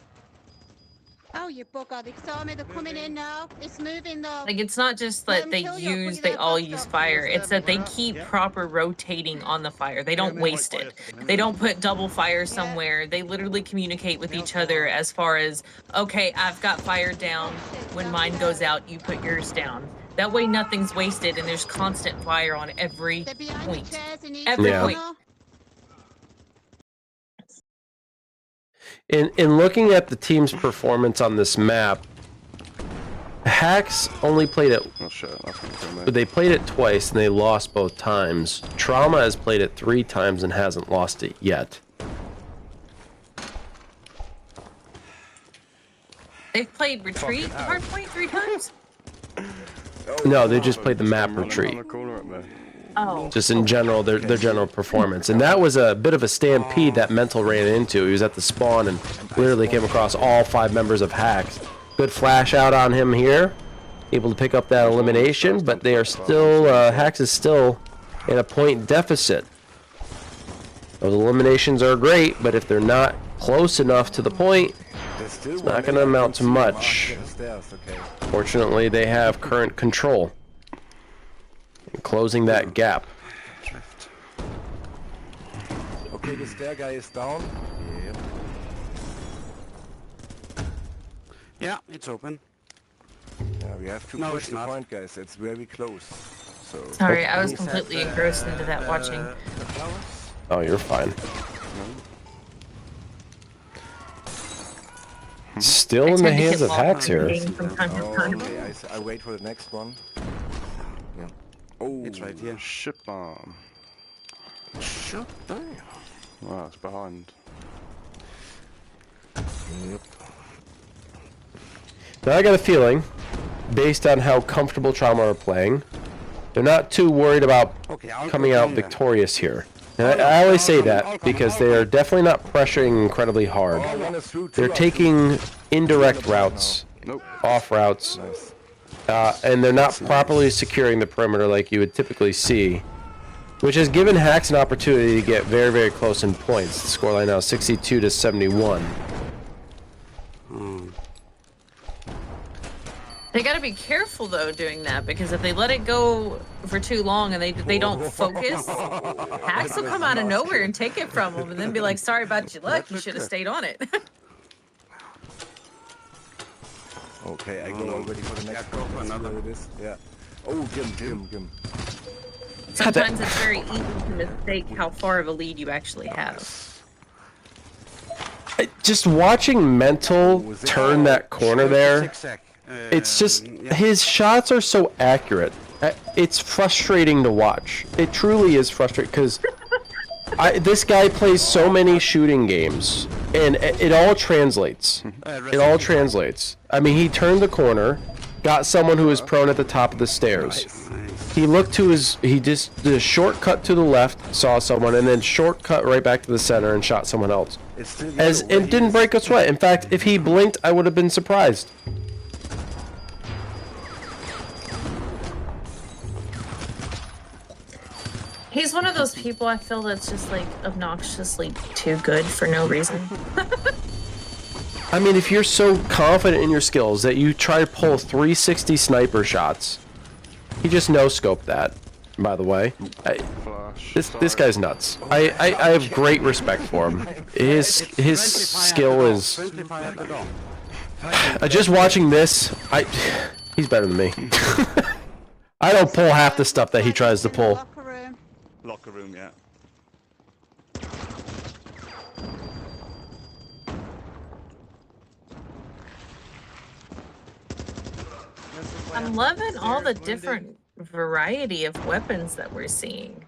Oh, you bugger. They saw me. They're coming in now. It's moving though. Like, it's not just Let that 'em they kill you, I'll put you they there all first use off. fire. It's that they Yeah. keep Yeah. proper rotating on the fire. They don't waste it. They don't put double fire somewhere. They literally communicate with each other as far as, okay, I've got fire down. When mine goes out, you put yours down. That way nothing's wasted and there's constant fire on every They're behind point. the chairs in each Every Yeah. point. corner. In looking at the team's performance on this map, Haxx only played it. Oh shit, that's coming But they played it twice and they lost both times. Trauma has played it 3 times and hasn't lost it yet. They've played Retreat Hardpoint 3 times? No, they just played the map Retreat. Oh. Just in general, their general performance. And that was a bit of a stampede that Mental ran into. He was at the spawn and literally came across all 5 members of Haxx. Good flash out on him here. Able to pick up that elimination, but they are still, Haxx is still in a point deficit. Those eliminations are great, but if they're not close enough to the point, it's not going to amount to much. Fortunately, they have current control in closing that gap. Okay, the stair guy is down. Yeah, it's open. Yeah, we have to No, push it's the not. point, guys. It's very close. So Sorry, I was completely engrossed into that watching. Oh, you're fine. Still in the tend to hands get of lost Haxx in the here. game from time to Oh, time. okay, I wait for the next one. Yeah. Oh, It's right here. Shit bomb. Shut down. Wow, it's behind. Yep. Now I got a feeling, based on how comfortable Trauma are playing, they're not too worried about Okay, I'll coming go out down then. victorious here. And I always say that because they are definitely not pressuring incredibly hard. Oh, one is through, They're two are taking indirect routes, Nope. off routes, Nice. and they're not properly securing the perimeter like you would typically see, which has given Haxx an opportunity to get very, very close in points. The scoreline now 62 to 71. They gotta be careful though doing that, because if they let it go for too long and they don't focus, Haxx will come out of nowhere and take it from them and then be like, sorry about your luck, you should have stayed on it. Okay, I go already for the next one. Let's see where it is. Yeah. Oh, Gim. Sometimes it's very easy to mistake how far of a lead you actually have. Just watching Mental turn that corner there, Zigzag. it's just, Yeah. his shots are so accurate. It's frustrating to watch. It truly is frustrating, because this guy plays so many shooting games, and it all translates. It all translates. I mean, he turned the corner, got someone who was prone at the top of the stairs. he looked to he just did a shortcut to the left, saw someone, and then shortcut right back to the center and shot someone else. It's still And didn't break a sweat. In fact, if he blinked, I would have been surprised. He's one of those people I feel that's just like obnoxiously too good for no reason. I mean, if you're so confident in your skills that you try to pull 360 sniper shots, he just no-scoped that, by the way. This guy's nuts. I have great respect for him. His skill is... just watching this, he's better than me. I don't pull half the stuff that he tries to pull. Locker room, yeah. I'm loving all the different variety of weapons that we're seeing.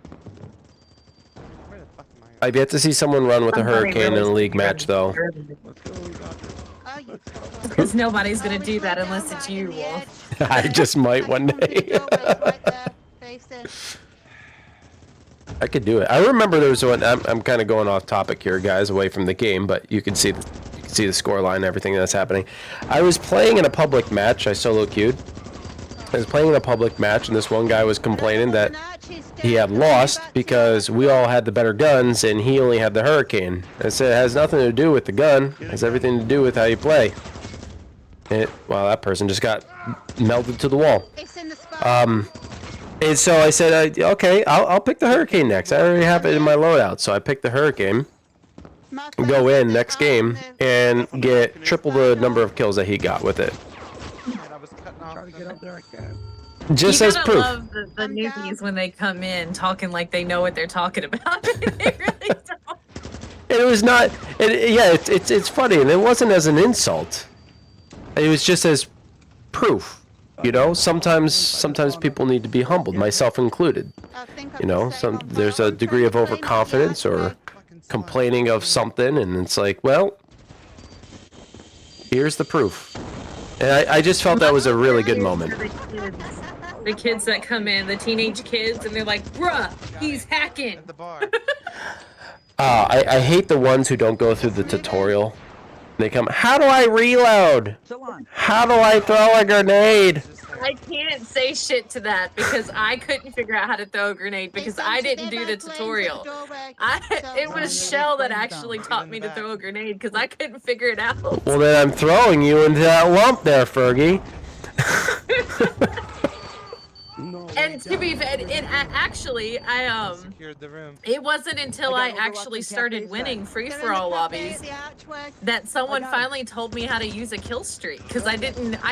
Where the fuck am I? I've yet to see someone run with a hurricane in a league match, though. Because nobody's gonna do that unless it's you, Wolf. I just might one day. I could do it. I remember there was one. I'm kind of going off topic here, guys, away from the game, but you can see the score line and everything that's happening. I was playing in a public match. I solo queued. I was playing in a public match, and this one guy was complaining that he had lost because we all had the better guns and he only had the hurricane. I said it has nothing to do with the gun. It has everything to do with how you play. Well, that person just got melted to the wall. And so I said, okay, I'll pick the hurricane next. I already have it in my loadout, so I picked the hurricane. Go in next game and get triple the number of kills that he got with it. Just as proof. You gotta love the newbies when they come in talking like they know what they're talking about. They really don't. And it was not. Yeah, it's funny, and it wasn't as an insult. It was just as proof. You know, sometimes people need to be humbled, myself included. You know, there's a degree of overconfidence or complaining of something, and it's like, well, here's the proof. And I just felt that was a really good moment. The kids that come in, the teenage kids, and they're like, bruh, he's hacking. I hate the ones who don't go through the tutorial. They come, how do I reload? How do I throw a grenade? I can't say shit to that because I couldn't figure out how to throw a grenade because I didn't do the tutorial. It was Shell that actually taught me to throw a grenade because I couldn't figure it out. Well, then I'm throwing you into that lump there, Fergie. And to be fair, it wasn't until I actually started winning free-for-all lobbies that someone finally told me how to use a kill streak because I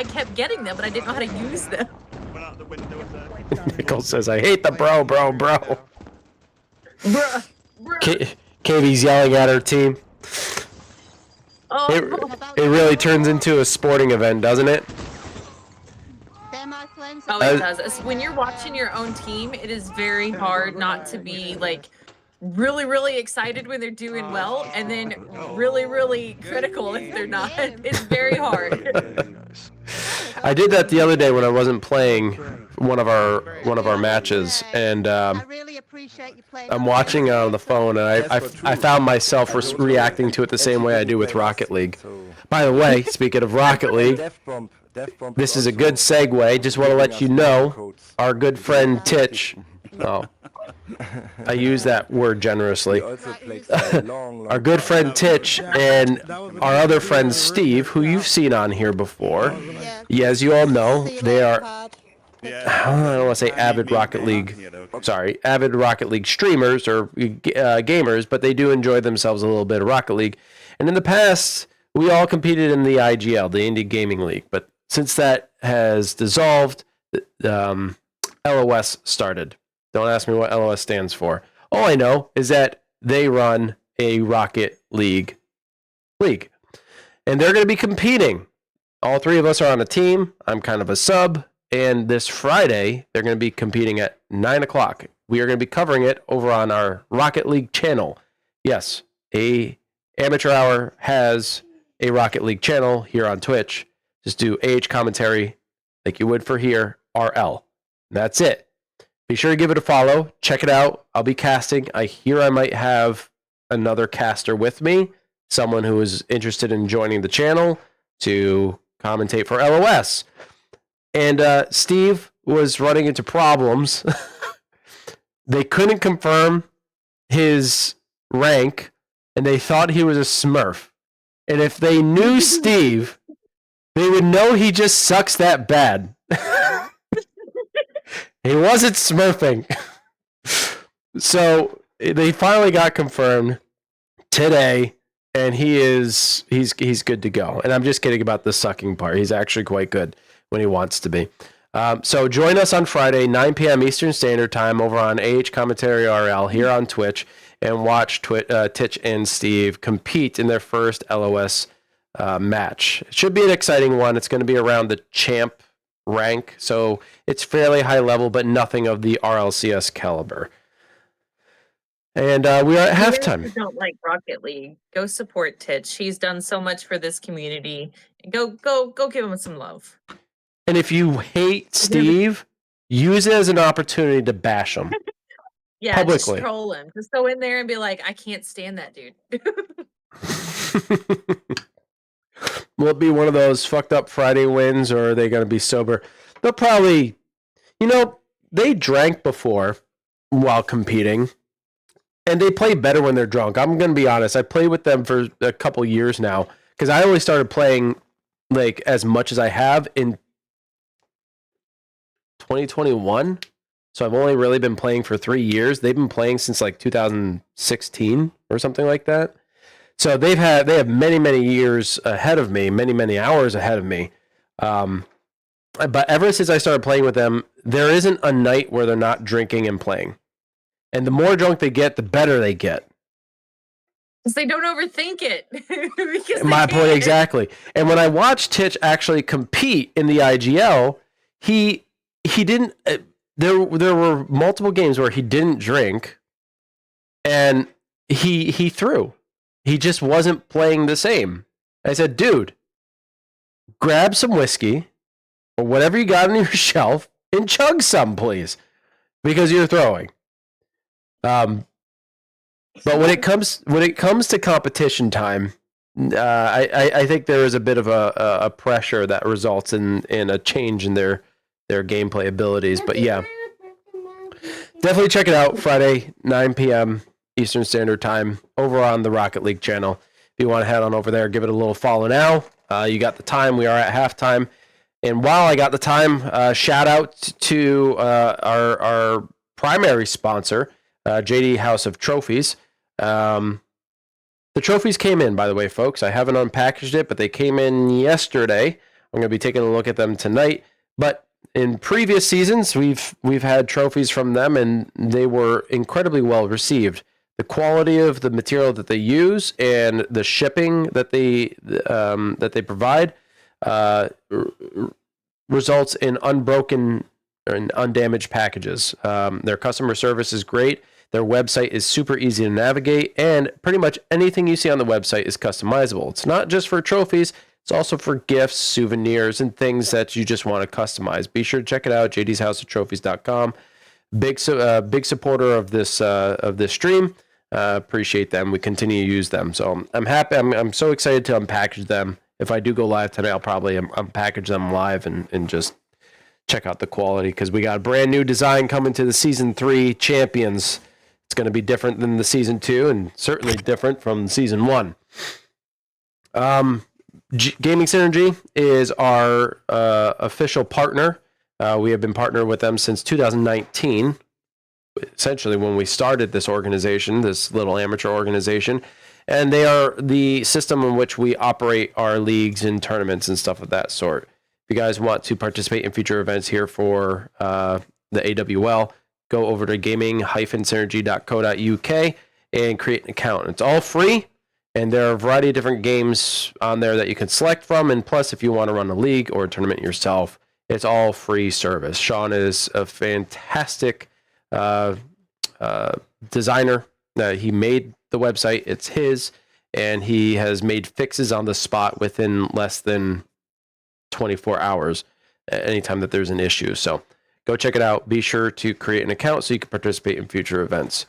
kept getting them, but I didn't know how to use them. Nicole says, I hate the bro. Bruh. Katie's yelling at her team. Oh, it really turns into a sporting event, doesn't it? Oh, it does. When you're watching your own team, it is very hard not to be like really, really excited when they're doing well, and then really, really critical if they're not. It's very hard. I did that the other day when I wasn't playing one of our matches, and I'm watching it on the phone, and I found myself reacting to it the same way I do with Rocket League. By the way, speaking of Rocket League, this is a good segue. Just want to let you know, our good friend Titch. Oh, I use that word generously. Our good friend Titch and our other friend Steve, who you've seen on here before. Yeah, as you all know, they are, I don't want to say avid Rocket League streamers or gamers, but they do enjoy themselves a little bit of Rocket League. And in the past, we all competed in the IGL, the Indie Gaming League. But since that has dissolved, LOS started. Don't ask me what LOS stands for. All I know is that they run a Rocket League. And they're going to be competing. All three of us are on a team. I'm kind of a sub. And this Friday, they're going to be competing at 9 o'clock. We are going to be covering it over on our Rocket League channel. Yes, a Amateur Hour has a Rocket League channel here on Twitch. Just do AH commentary like you would for here, RL. That's it. be sure to give it a follow. Check it out. I'll be casting. I hear I might have another caster with me, someone who is interested in joining the channel to commentate for LOS. And Steve was running into problems. They couldn't confirm his rank, and they thought he was a Smurf. And if they knew Steve, they would know he just sucks that bad. He wasn't smurfing. So they finally got confirmed today, and he's good to go. And I'm just kidding about the sucking part. He's actually quite good when he wants to be. So join us on Friday, 9 p.m. Eastern Standard Time over on AH Commentary RL here on Twitch, and watch Titch and Steve compete in their first LOS match. It should be an exciting one. It's going to be around the champ rank, so it's fairly high level, but nothing of the RLCS caliber. And we are at halftime. If you don't like Rocket League, go support Titch. He's done so much for this community. Go give him some love. And if you hate Steve, use it as an opportunity to bash him. Yeah, publicly. just troll him. Just go in there and be like, I can't stand that dude. Will it be one of those fucked up Friday wins, or are they going to be sober? They'll probably, they drank before while competing, and they play better when they're drunk. I'm going to be honest. I played with them for a couple years now, because I only started playing like as much as I have in 2021. So I've only really been playing for 3 years. They've been playing since like 2016 or something like that. So they have many, many years ahead of me, many, many hours ahead of me. But ever since I started playing with them, there isn't a night where they're not drinking and playing. And the more drunk they get, the better they get. Because they don't overthink it. My point exactly. And when I watched Titch actually compete in the IGL, he didn't. There were multiple games where he didn't drink, and he threw. He just wasn't playing the same. I said, dude, grab some whiskey or whatever you got on your shelf and chug some, please, because you're throwing. But when it comes to competition time, I think there is a bit of a pressure that results in a change in their gameplay abilities. But yeah, definitely check it out. Friday, 9 p.m. Eastern Standard Time over on the Rocket League channel. If you want to head on over there, give it a little follow now. You got the time. We are at halftime. And while I got the time, shout out to our primary sponsor, JD House of Trophies. The trophies came in, by the way, folks. I haven't unpackaged it, but they came in yesterday. I'm going to be taking a look at them tonight. But in previous seasons, we've had trophies from them, and they were incredibly well received. The quality of the material that they use and the shipping that they provide results in unbroken and undamaged packages. Their customer service is great. Their website is super easy to navigate, and pretty much anything you see on the website is customizable. It's not just for trophies. It's also for gifts, souvenirs, and things that you just want to customize. Be sure to check it out, jdshouseoftrophies.com. Big supporter of this stream. Appreciate them. We continue to use them. So I'm happy. I'm so excited to unpackage them. If I do go live today, I'll probably unpackage them live and just check out the quality, because we got a brand new design coming to the Season 3 Champions. It's going to be different than the Season 2, and certainly different from Season 1. Gaming Synergy is our official partner. We have been partnered with them since 2019, essentially when we started this organization, this little amateur organization. And they are the system in which we operate our leagues and tournaments and stuff of that sort. If you guys want to participate in future events here for the AWL, go over to gaming-synergy.co.uk and create an account. It's all free, and there are a variety of different games on there that you can select from. And plus, if you want to run a league or a tournament yourself, it's all free service. Sean is a fantastic designer. He made the website. It's his, and he has made fixes on the spot within less than 24 hours anytime that there's an issue. So Go check it out. Be sure to create an account so you can participate in future events.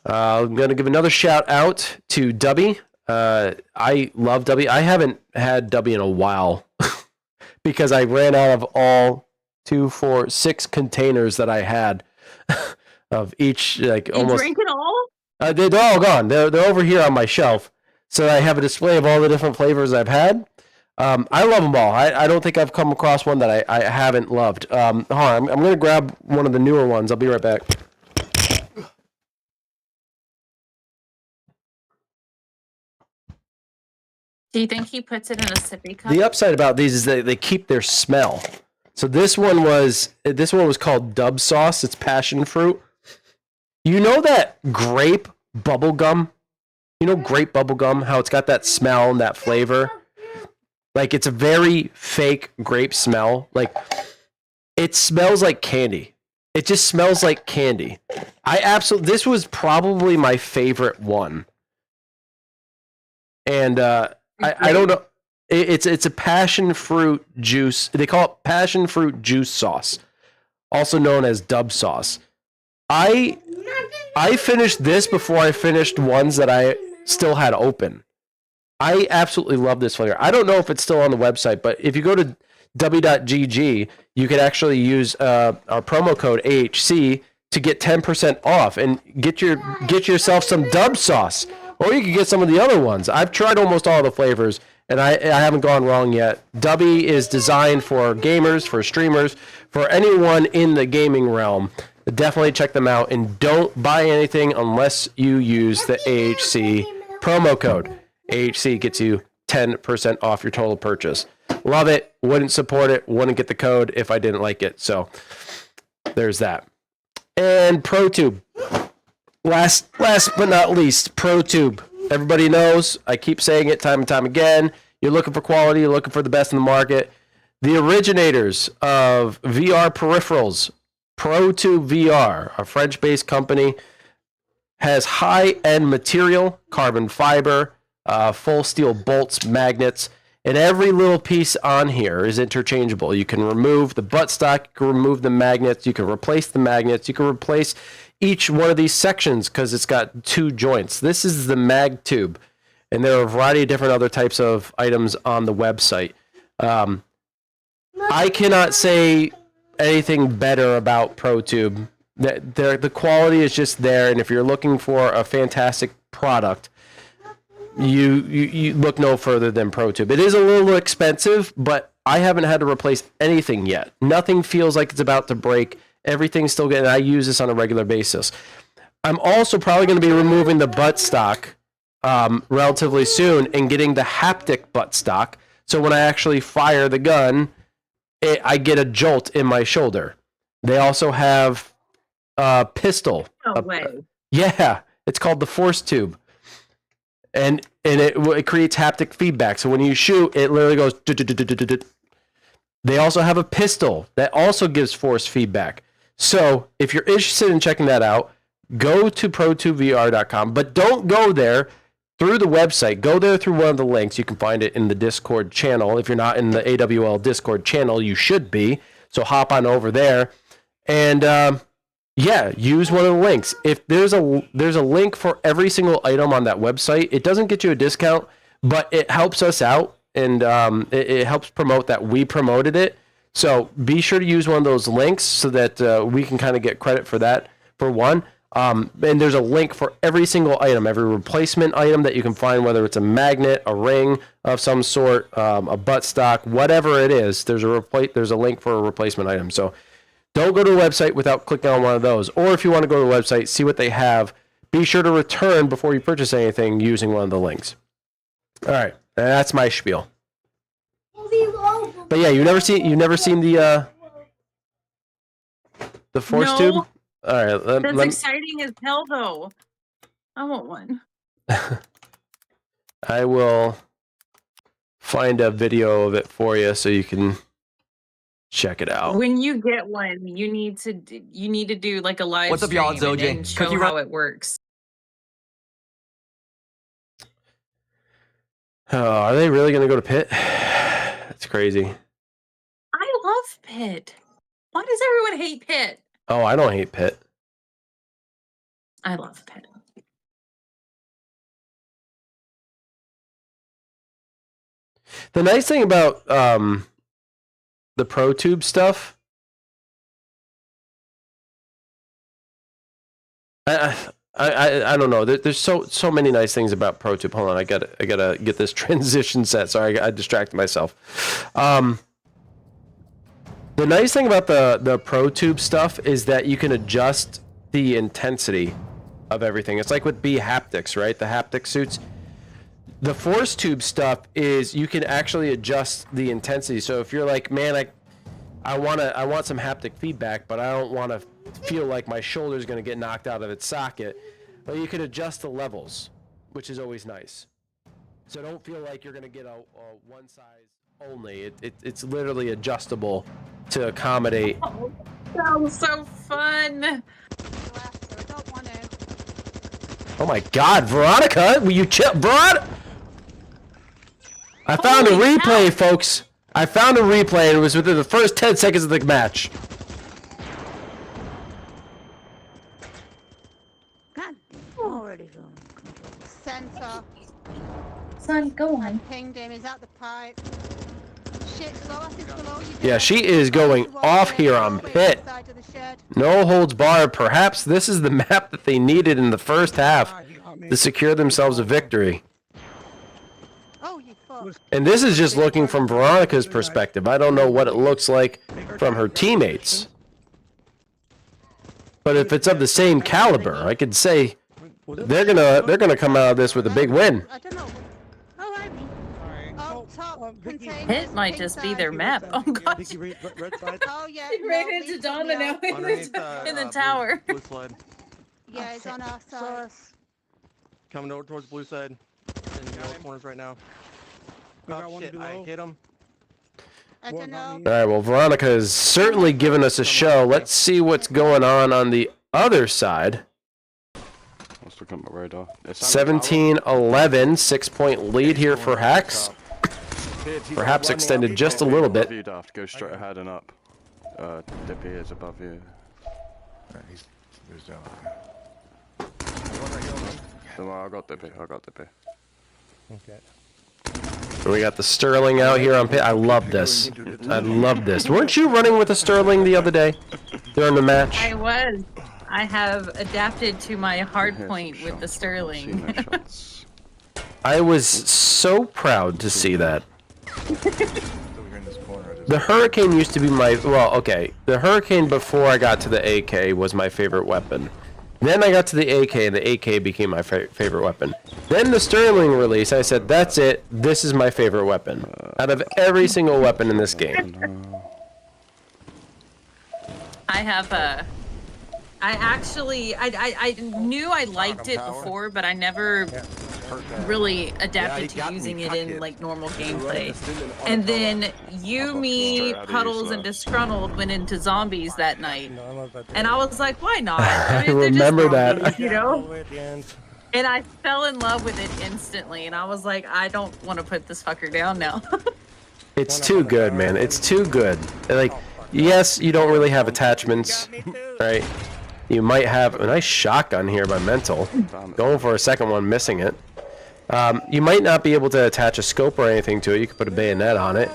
I'm going to give another shout out to Dubby. I love Dubby. I haven't had Dubby in a while because I ran out of all 2, 4, 6 containers that I had of each, like You almost. drink it all? They're all gone. They're over here on my shelf. So I have a display of all the different flavors I've had. I love them all. I don't think I've come across one that I haven't loved. Hold on, I'm going to grab one of the newer ones. I'll be right back. Do you think he puts it in a sippy cup? The upside about these is that they keep their smell. So this one was called Dub Sauce. It's passion fruit. You know that grape bubble gum? You know grape bubble gum, how it's got that smell and that flavor? Like, it's a very fake grape smell. Like, it smells like candy. It just smells like candy. This was probably my favorite one. And I don't know. It's a passion fruit juice. They call it passion fruit juice sauce, also known as Dub Sauce. I finished this before I finished ones that I still had open. I absolutely love this flavor. I don't know if it's still on the website, but if you go to w.gg, you can actually use our promo code AHC to get 10% off and get yourself some Dub Sauce, or you can get some of the other ones. I've tried almost all the flavors, and I haven't gone wrong yet. Dubby is designed for gamers, for streamers, for anyone in the gaming realm. Definitely check them out, and don't buy anything unless you use the AHC promo code. AHC gets you 10% off your total purchase. Love it. Wouldn't support it. Wouldn't get the code if I didn't like it. So there's that. And ProTube. Last but not least, ProTube. Everybody knows. I keep saying it time and time again. You're looking for quality. You're looking for the best in the market. The originators of VR peripherals, ProtubeVR, a French-based company, has high-end material, carbon fiber, full steel bolts, magnets, and every little piece on here is interchangeable. You can remove the buttstock, you can remove the magnets, you can replace the magnets, you can replace each one of these sections because it's got 2 joints. This is the mag tube, and there are a variety of different other types of items on the website. I cannot say anything better about ProTube. The quality is just there, and if you're looking for a fantastic product, you look no further than ProTube. It is a little expensive, but I haven't had to replace anything yet. Nothing feels like it's about to break. Everything's still good, and I use this on a regular basis. I'm also probably going to be removing the buttstock relatively soon and getting the haptic buttstock. So when I actually fire the gun, I get a jolt in my shoulder. They also have a pistol. No way. Yeah, it's called the Force Tube. And it creates haptic feedback. So when you shoot, it literally goes. They also have a pistol that also gives force feedback. So if you're interested in checking that out, go to ProtubeVR.com. But don't go there through the website. Go there through one of the links. You can find it in the Discord channel. If you're not in the AWL Discord channel, you should be. So hop on over there. And use one of the links. If there's a link for every single item on that website, it doesn't get you a discount, but it helps us out, and it helps promote that we promoted it. So be sure to use one of those links so that we can kind of get credit for that, for one. And there's a link for every single item, every replacement item that you can find, whether it's a magnet, a ring of some sort, a buttstock, whatever it is. There's a link for a replacement item. So don't go to the website without clicking on one of those. Or if you want to go to the website, see what they have, be sure to return before you purchase anything using one of the links. All right, that's my spiel. But yeah, you've never seen the Force Tube? All right, That's exciting as hell, though. I want one. I will find a video of it for you so you can check it out. When you get one, you need to do like a live What's up, y'all? It's stream OJ. and show how it works. Oh, are they really going to go to Pitt? That's crazy. I love Pitt. Why does everyone hate Pit? Oh, I don't hate Pit. I love Pit. The nice thing about the ProTube stuff, I don't know. There's so many nice things about ProTube. Hold on, I gotta get this transition set. Sorry, I distracted myself. The nice thing about the ProTube stuff is that you can adjust the intensity of everything. It's like with B haptics, right? The haptic suits. The force tube stuff is you can actually adjust the intensity. So if you're like, man, I want some haptic feedback, but I don't want to feel like my shoulder's going to get knocked out of its socket. Well, you can adjust the levels, which is always nice. So don't feel like you're going to get a one size only. It's literally adjustable to accommodate. Oh, that was so fun. Oh my God, Veronica, will you chill, Veronica? I found a replay, folks. I found a replay, and it was within the first 10 seconds of the match. God, already gone. Sensor. Son, go on. Pinged him. He's out the pipe. Shit, Sloas is below you. Yeah, she is going off here on Pit. No holds barred. Perhaps this is the map that they needed in the first half to secure themselves a victory. Oh, you fuck. And this is just looking from Veronica's perspective. I don't know what it looks like from her teammates. But if it's of the same caliber, I could say they're gonna come out of this with a big win. I don't know. All right. Oh, top containers. It might just be their map. Oh gosh. Oh yeah. He ran into Dom and now he's in the tower. Blue slide. Yeah, it's on our side. Coming over towards blue side. In the yellow corners right now. Oh shit, I hit him. I don't know. All right, well, Veronica has certainly given us a show. Let's see what's going on the other side. Let's look at my radar. 17-11, 6-point lead here for Haxx. Perhaps extended just a little bit. You'd have to go straight ahead and up. Dippy is above you. He's down. Don't worry, I got Dippy. Okay. We got the Sterling out here on Pit. I love this. I love this. Weren't you running with a Sterling the other day during the match? I was. I have adapted to my hard point with the Sterling. I was so proud to see that. The Hurricane used to be my, well, okay. The Hurricane before I got to the AK was my favorite weapon. Then I got to the AK, and the AK became my favorite weapon. Then the Sterling release, I said, that's it. This is my favorite weapon. Out of every single weapon in this game. I have a... I knew I liked it before, but I never really adapted to using it in like normal gameplay. And then you, me, Puddles, and Disgruntled went into zombies that night, and I was like, why not? I mean, remember that. zombies, you know? And I fell in love with it instantly, and I was like, I don't want to put this fucker down now. It's too good, man. It's too good. Like, yes, you don't really have attachments, right? You might have a nice shotgun here by Mental. Going for a second one, missing it. You might not be able to attach a scope or anything to it. You could put a bayonet on it.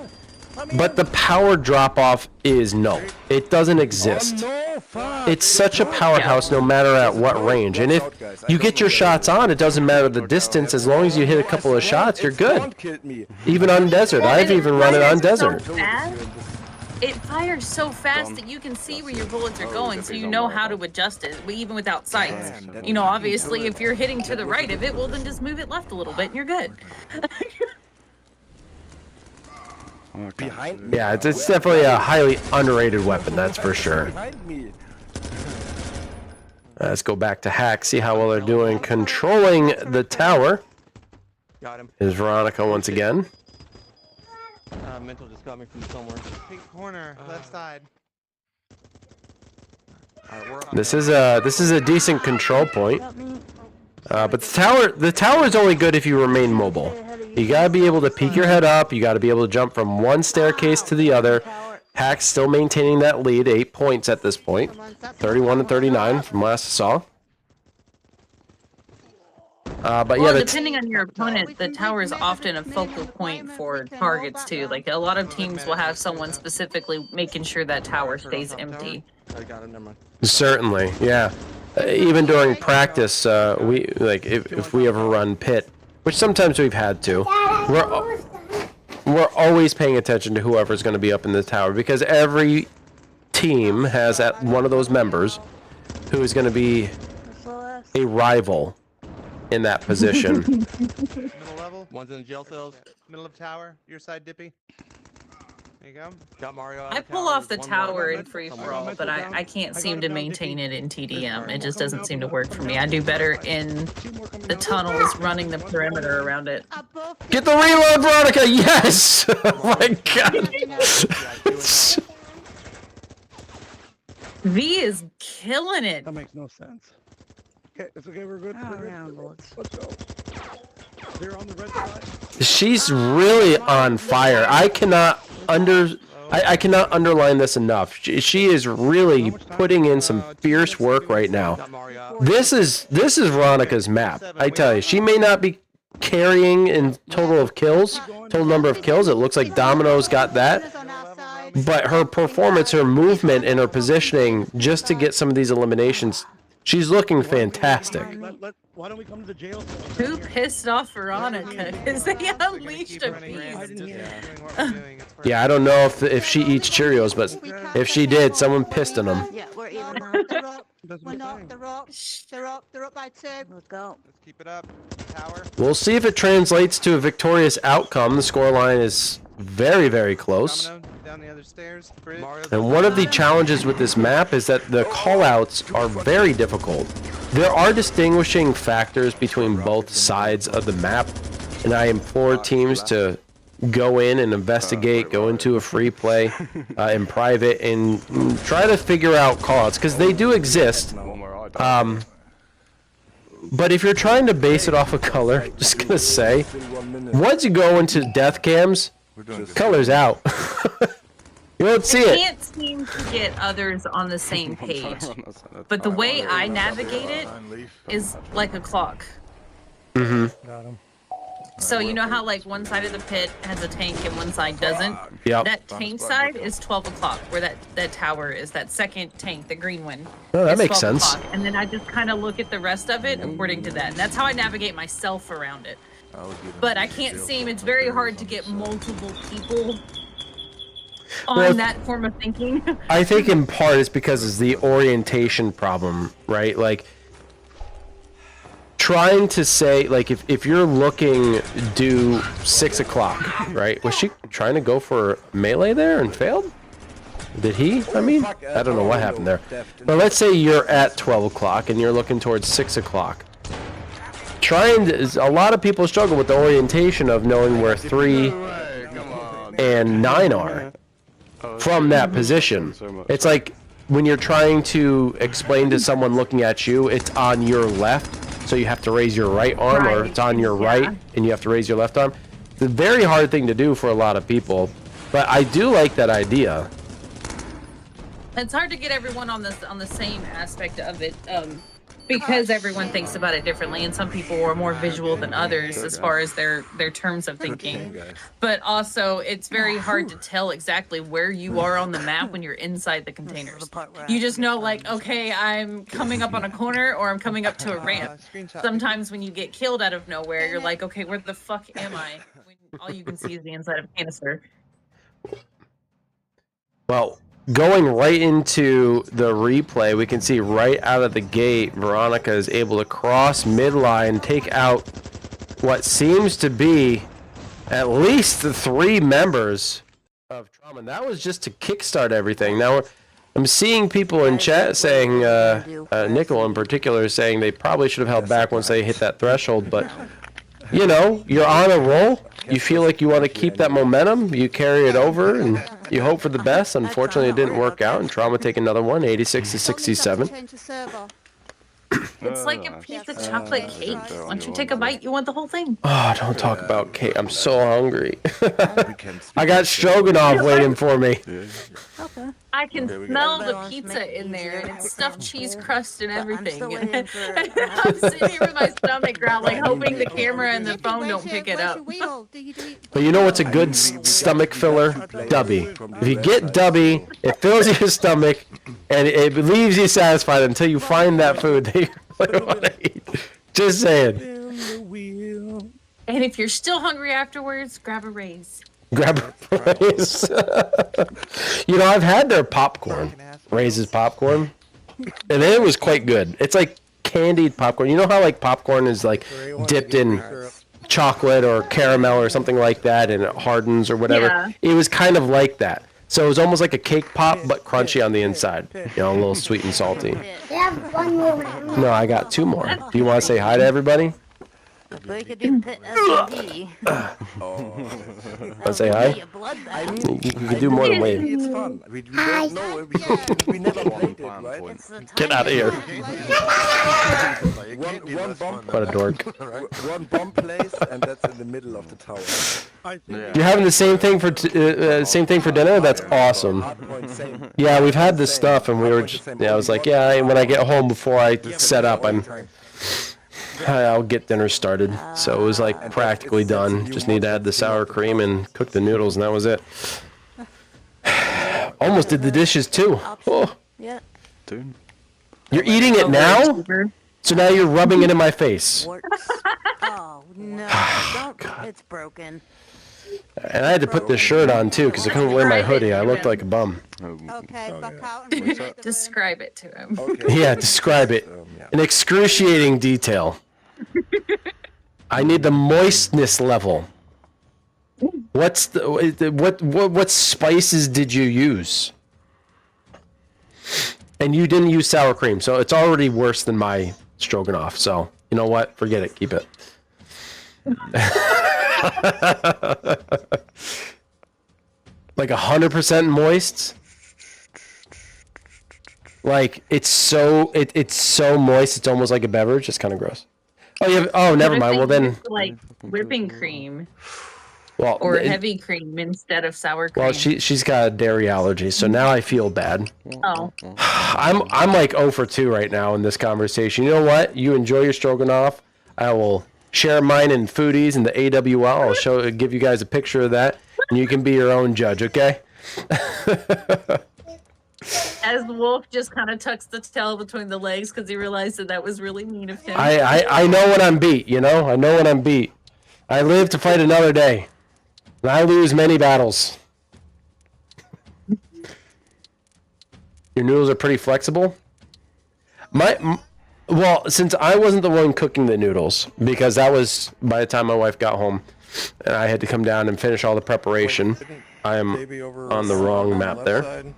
But the power drop-off is no. It doesn't exist. It's such a powerhouse no matter at what range. And if you get your shots on, it doesn't matter the distance. As long as you hit a couple of shots, you're good. Even on desert. I've even run it on desert. It fires so fast that you can see where your bullets are going, so you know how to adjust it, even without sights. You know, obviously, if you're hitting to the right of it, well, then just move it left a little bit, and you're good. Yeah, it's definitely a highly underrated weapon, that's for sure. Let's go back to Haxx, see how well they're doing controlling the tower. Got him. Is Veronica once again. Mental just got me from somewhere. Pink corner, left side. This is a decent control point. But the tower is only good if you remain mobile. You gotta be able to peek your head up. You gotta be able to jump from one staircase to the other. Haxx still maintaining that lead, 8 points at this point. Come on, that's 31 and not 39 from last I saw. But Well, yeah, depending on your opponent, the tower is often a focal point for targets too. Like a lot of teams will have someone specifically making sure that tower stays empty. I got it, never mind. certainly, yeah. Even during practice, we like if we ever run pit, which sometimes we've had to, we're always paying attention to whoever's going to be up in the tower because every team has at one of those members who is going to be a rival in that position. Middle level. One's in the jail cells. Middle of tower. Your side, Dippy. There you go. Got Mario out I of pull tower. off the There's one more tower in left free for somewhere. all, but I can't seem to maintain it in TDM. It just doesn't seem to Coming work down, for me. I do better in Two more coming the out. tunnels, running the perimeter around it. Above Get the reload, Veronica! Yes! Oh my god! V is killing it. That makes no sense. Okay, it's okay, we're good. We're good. Let's go. They're on the red side. She's really on fire. I cannot underline this enough. She is really putting in some fierce work right now. Got Mario out. This is Veronica's map. I tell you, she may not be carrying in total number of kills. It looks like Domino's got that. on our side. But her performance, her movement, and her positioning just to get some of these eliminations, she's looking fantastic. Why don't we come to the jail? Who pissed off Veronica? Because they unleashed a I beast. didn't hear. Yeah, I don't know if she eats Cheerios, but if she did, someone pissed on them. Yeah, we're even. They're up. We're not. They're up. They're up. They're up by 2. Let's go. Let's keep it up. Tower. We'll see if it translates to a victorious outcome. The scoreline is very, very close. Domino down the other stairs. Bridge. Mario's And one of the challenges with this map is that the callouts are very difficult. There are distinguishing factors between both sides of the map, and I implore teams to go in and investigate, go into a free play in private, and try to figure out callouts, because they do exist. But if you're trying to base it off of color, just gonna say, once you go into death cams, color's out. You won't see I it. can't seem to get others on the same page. But the way I navigate it is like a clock. Mm-hmm. Got him. So you know how like one side of the pit has a tank and one side doesn't? Yep. That tank side is 12 o'clock, where that tower is, that second tank, the green one. Oh, that is makes 12 sense. o'clock. And then I just kind of look at the rest of it according to that. And that's how I navigate myself around it. But I can't seem, it's very hard to get multiple people on Well, that form of thinking. I think in part it's because it's the orientation problem, right? Like, trying to say, like, if you're looking due 6 o'clock, right? Was she trying to go for melee there and failed? Did he? I mean, I don't know what happened there. But let's say you're at 12 o'clock and you're looking towards 6 o'clock. A lot of people struggle with the orientation of knowing where 3 and 9 are from that position. It's like when you're trying to explain to someone looking at you, it's on your left, so you have to raise your right arm, or it's on your right and you have to raise your left arm. It's a very hard thing to do for a lot of people, but I do like that idea. It's hard to get everyone on the same aspect of it, because everyone thinks about it differently, and some people are more visual than others as far as their terms of thinking. But also, it's very hard to tell exactly where you are on the map when you're inside the containers. You just know, like, okay, I'm coming up on a corner or I'm coming up to a ramp. Sometimes when you get killed out of nowhere, you're like, okay, where the fuck am I? When all you can see is the inside of a canister. Well, going right into the replay, we can see right out of the gate, Veronica is able to cross midline, take out what seems to be at least the 3 members of Trauma. And that was just to kickstart everything. Now, I'm seeing people in chat saying, Nickel in particular, saying they probably should have held back once they hit that threshold, but, you know, you're on a roll. You feel like you want to keep that momentum, you carry it over, and you hope for the best. Unfortunately, it didn't work out, and Trauma take another one, 86 to 67. It's like a piece of chocolate cake. Once you take a bite, you want the whole thing. Oh, don't talk about cake. I'm so hungry. We can I got stroganoff waiting for me. Okay. I can Okay, we smell got- the Balance make pizza it in there, and easier. it's stuffed cheese crust and But I'm everything. still waiting for. I'm sitting here with my stomach growling, hoping the camera and the Tippy, phone where's don't your- pick it where's up. your wheel? Do you do it? But you know what's a good stomach filler? Dubby. If you get Dubby, it fills your stomach, and it leaves you satisfied until you find that food that you really want to eat. Just saying. And if you're still hungry afterwards, grab a Raise. Grab a Raise. You know, I've had their popcorn. Raises popcorn. And it was quite good. It's like candied popcorn. You know how like popcorn is like dipped in chocolate or caramel or something like that and it hardens or whatever? Yeah. It was kind of like that. So it was almost like a cake pop but crunchy on the inside. You know, a little sweet and salty. No, I got 2 more. Do you want to say hi to everybody? We could do pit S&D. Want to say hi? You can do more than wave. It's fun. We don't know. We never played it, right? It's the Get out of here. One bomb. What a dork. One bomb place, and that's in the middle of the tower. I think Yeah. You're having the same thing for same thing for dinner? That's awesome. Hardpoint, same. Yeah, we've had this stuff, and we were. Yeah, I was like, yeah. When I get home before I set up, I'll get dinner started. So it was like practically done. Just need to add the sour cream and cook the noodles, and that was it. Almost did the dishes too. Oh, Yeah. Dude. you're eating it now? So now you're rubbing it in my face. Works. Oh no! Don't. It's broken. And I had to put this shirt on too because I couldn't wear my hoodie. I looked like a bum. Okay, back out and renovate the room. Describe it to him. Okay. Yeah, describe it. Yeah. In excruciating detail. I need the moistness level. What's what spices did you use? And you didn't use sour cream, so it's already worse than my stroganoff. So you know what? Forget it. Keep it. Like 100% moist. Like it's so moist. It's almost like a beverage. It's kind of gross. Oh yeah. Oh, never mind. Well then. Like whipping cream Well. or heavy cream instead of sour cream. Well, she's got a dairy allergy, so now I feel bad. Oh. I'm like 0 for 2 right now in this conversation. You know what? You enjoy your stroganoff. I will share mine in Foodies and the AWL. I'll give you guys a picture of that, and you can be your own judge. Okay? As Wolf just kind of tucks the tail between the legs because he realized that was really mean of him. I know when I'm beat. You know, I know when I'm beat. I live to fight another day, and I lose many battles. Your noodles are pretty flexible. Well, since I wasn't the one cooking the noodles, because that was by the time my wife got home, and I had to come down and finish all the preparation. I am on the wrong map there. Side.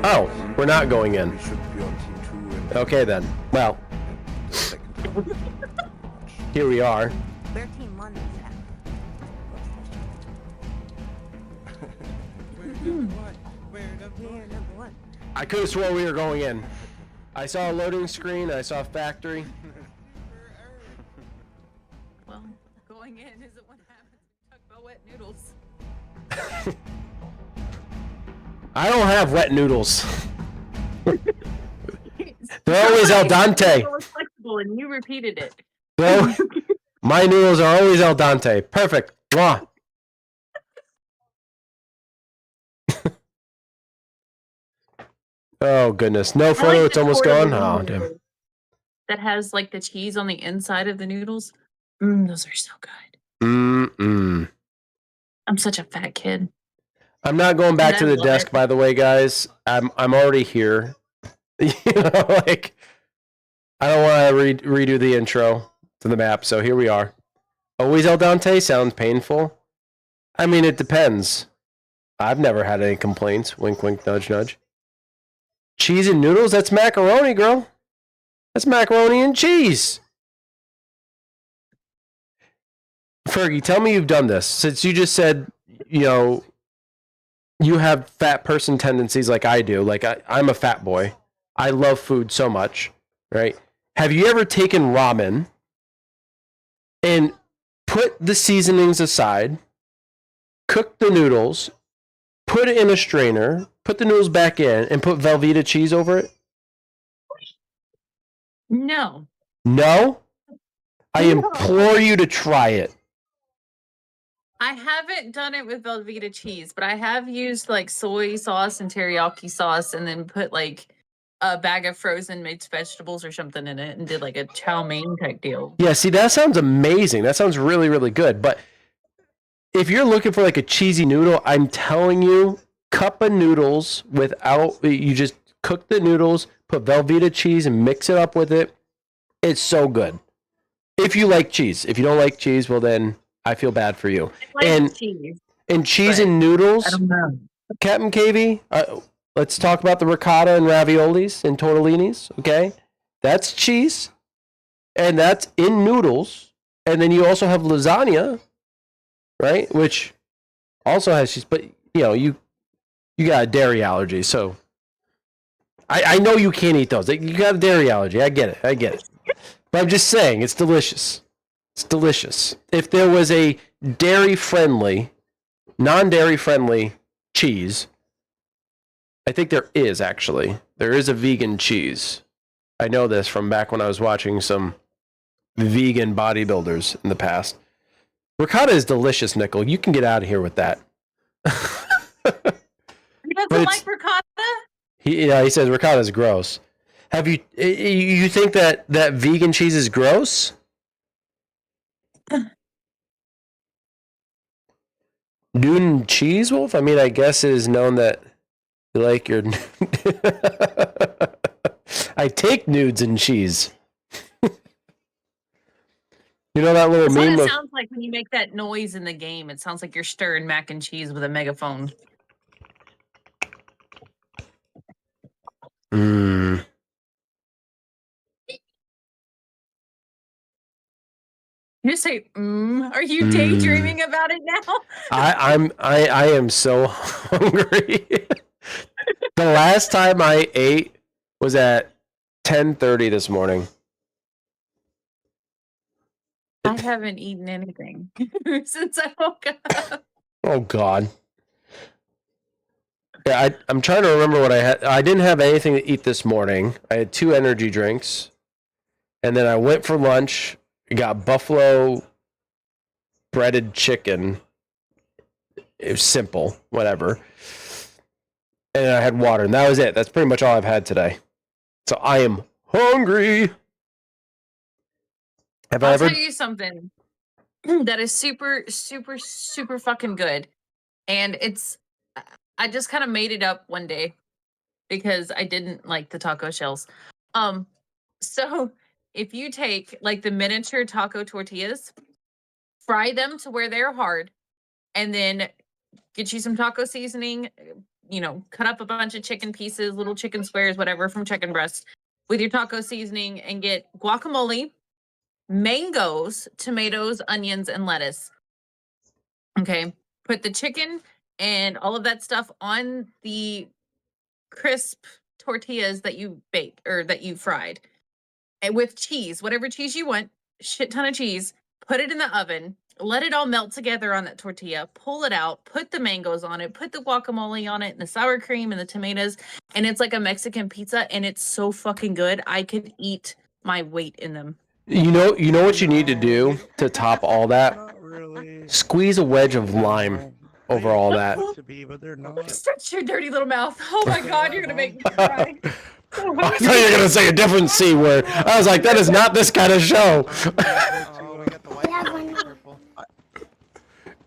Oh, we're not going in. We should be on team 2 and Okay then. Well, the second tower. here we are. 13 months after. Where number one? I could have sworn we were going in. I saw a loading screen. I saw factory. Well, going in isn't what happens when you talk about wet noodles. I don't have wet noodles. They're always al dente. It was flexible, and you repeated it. My noodles are always al dente. Perfect. Mwah. Oh goodness. No I photo. like It's the almost portable gone. Oh noodles damn. That has like the cheese on the inside of the noodles. Those are so good. I'm such a fat kid. I'm not going back to And I the love desk, it. by the way, guys. I'm already here. You know, like I don't want to redo the intro to the map, so here we are. Always al dente sounds painful. I mean, it depends. I've never had any complaints. Wink, wink, nudge, nudge. Cheese and noodles? That's macaroni, girl. That's macaroni and cheese. Fergie, tell me you've done this. Since you just said, you know, you have fat person tendencies like I do. Like I'm a fat boy. I love food so much, right? Have you ever taken ramen and put the seasonings aside, cook the noodles, put it in a strainer, put the noodles back in, and put Velveeta cheese over it? No. No? I No. implore you to try it. I haven't done it with Velveeta cheese, but I have used like soy sauce and teriyaki sauce and then put like a bag of frozen mixed vegetables or something in it and did like a chow mein type deal. Yeah, see, that sounds amazing. That sounds really, really good. But if you're looking for like a cheesy noodle, I'm telling you, cup of noodles without, you just cook the noodles, put Velveeta cheese and mix it up with it. It's so good. If you like cheese. If you don't like cheese, well then I feel bad for you. I like cheese. And cheese but and noodles, I don't know. Captain KV, let's talk about the ricotta and raviolis and tortellinis, okay? That's cheese, and that's in noodles. And then you also have lasagna, right? Which also has cheese, but you know, you got a dairy allergy, so I know you can't eat those. You got a dairy allergy. I get it. But I'm just saying, it's delicious. It's delicious. If there was a dairy-friendly, non-dairy-friendly cheese, I think there is, actually. There is a vegan cheese. I know this from back when I was watching some vegan bodybuilders in the past. Ricotta is delicious, Nickel. You can get out of here with that. He doesn't like ricotta? He says ricotta is gross. Have you think that vegan cheese is gross? Noon Cheese Wolf? I mean, I guess it is known that you like your... I take nudes and cheese. You know that little That's meme what it of... sounds like when you make that noise in the game. It sounds like you're stirring mac and cheese with a megaphone. Mm. You say, are you daydreaming about it now? I am so hungry. The last time I ate was at 10:30 this morning. I haven't eaten anything since I woke up. Oh God. Yeah, I'm trying to remember what I had. I didn't have anything to eat this morning. I had 2 energy drinks, and then I went for lunch. Got buffalo breaded chicken. It was simple, whatever. And I had water, and that was it. That's pretty much all I've had today. So I am hungry. I'll tell you something that is super, super, super fucking good. And I just kind of made it up one day because I didn't like the taco shells. So if you take like the miniature taco tortillas, fry them to where they're hard, and then get you some taco seasoning, cut up a bunch of chicken pieces, little chicken squares, whatever, from chicken breast with your taco seasoning, and get guacamole, mangoes, tomatoes, onions, and lettuce. Okay. Put the chicken and all of that stuff on the crisp tortillas that you baked or that you fried. And with cheese, whatever cheese you want, shit ton of cheese, put it in the oven, let it all melt together on that tortilla, pull it out, put the mangoes on it, put the guacamole on it, and the sour cream and the tomatoes, and it's like a Mexican pizza, and it's so fucking good. I could eat my weight in them. You know what you need to do to top all that? Squeeze a wedge of lime over all that. Stretch your dirty little mouth. Oh my God, you're gonna make me cry. I thought you were going to say a different C word. I was like, that is not this kind of show.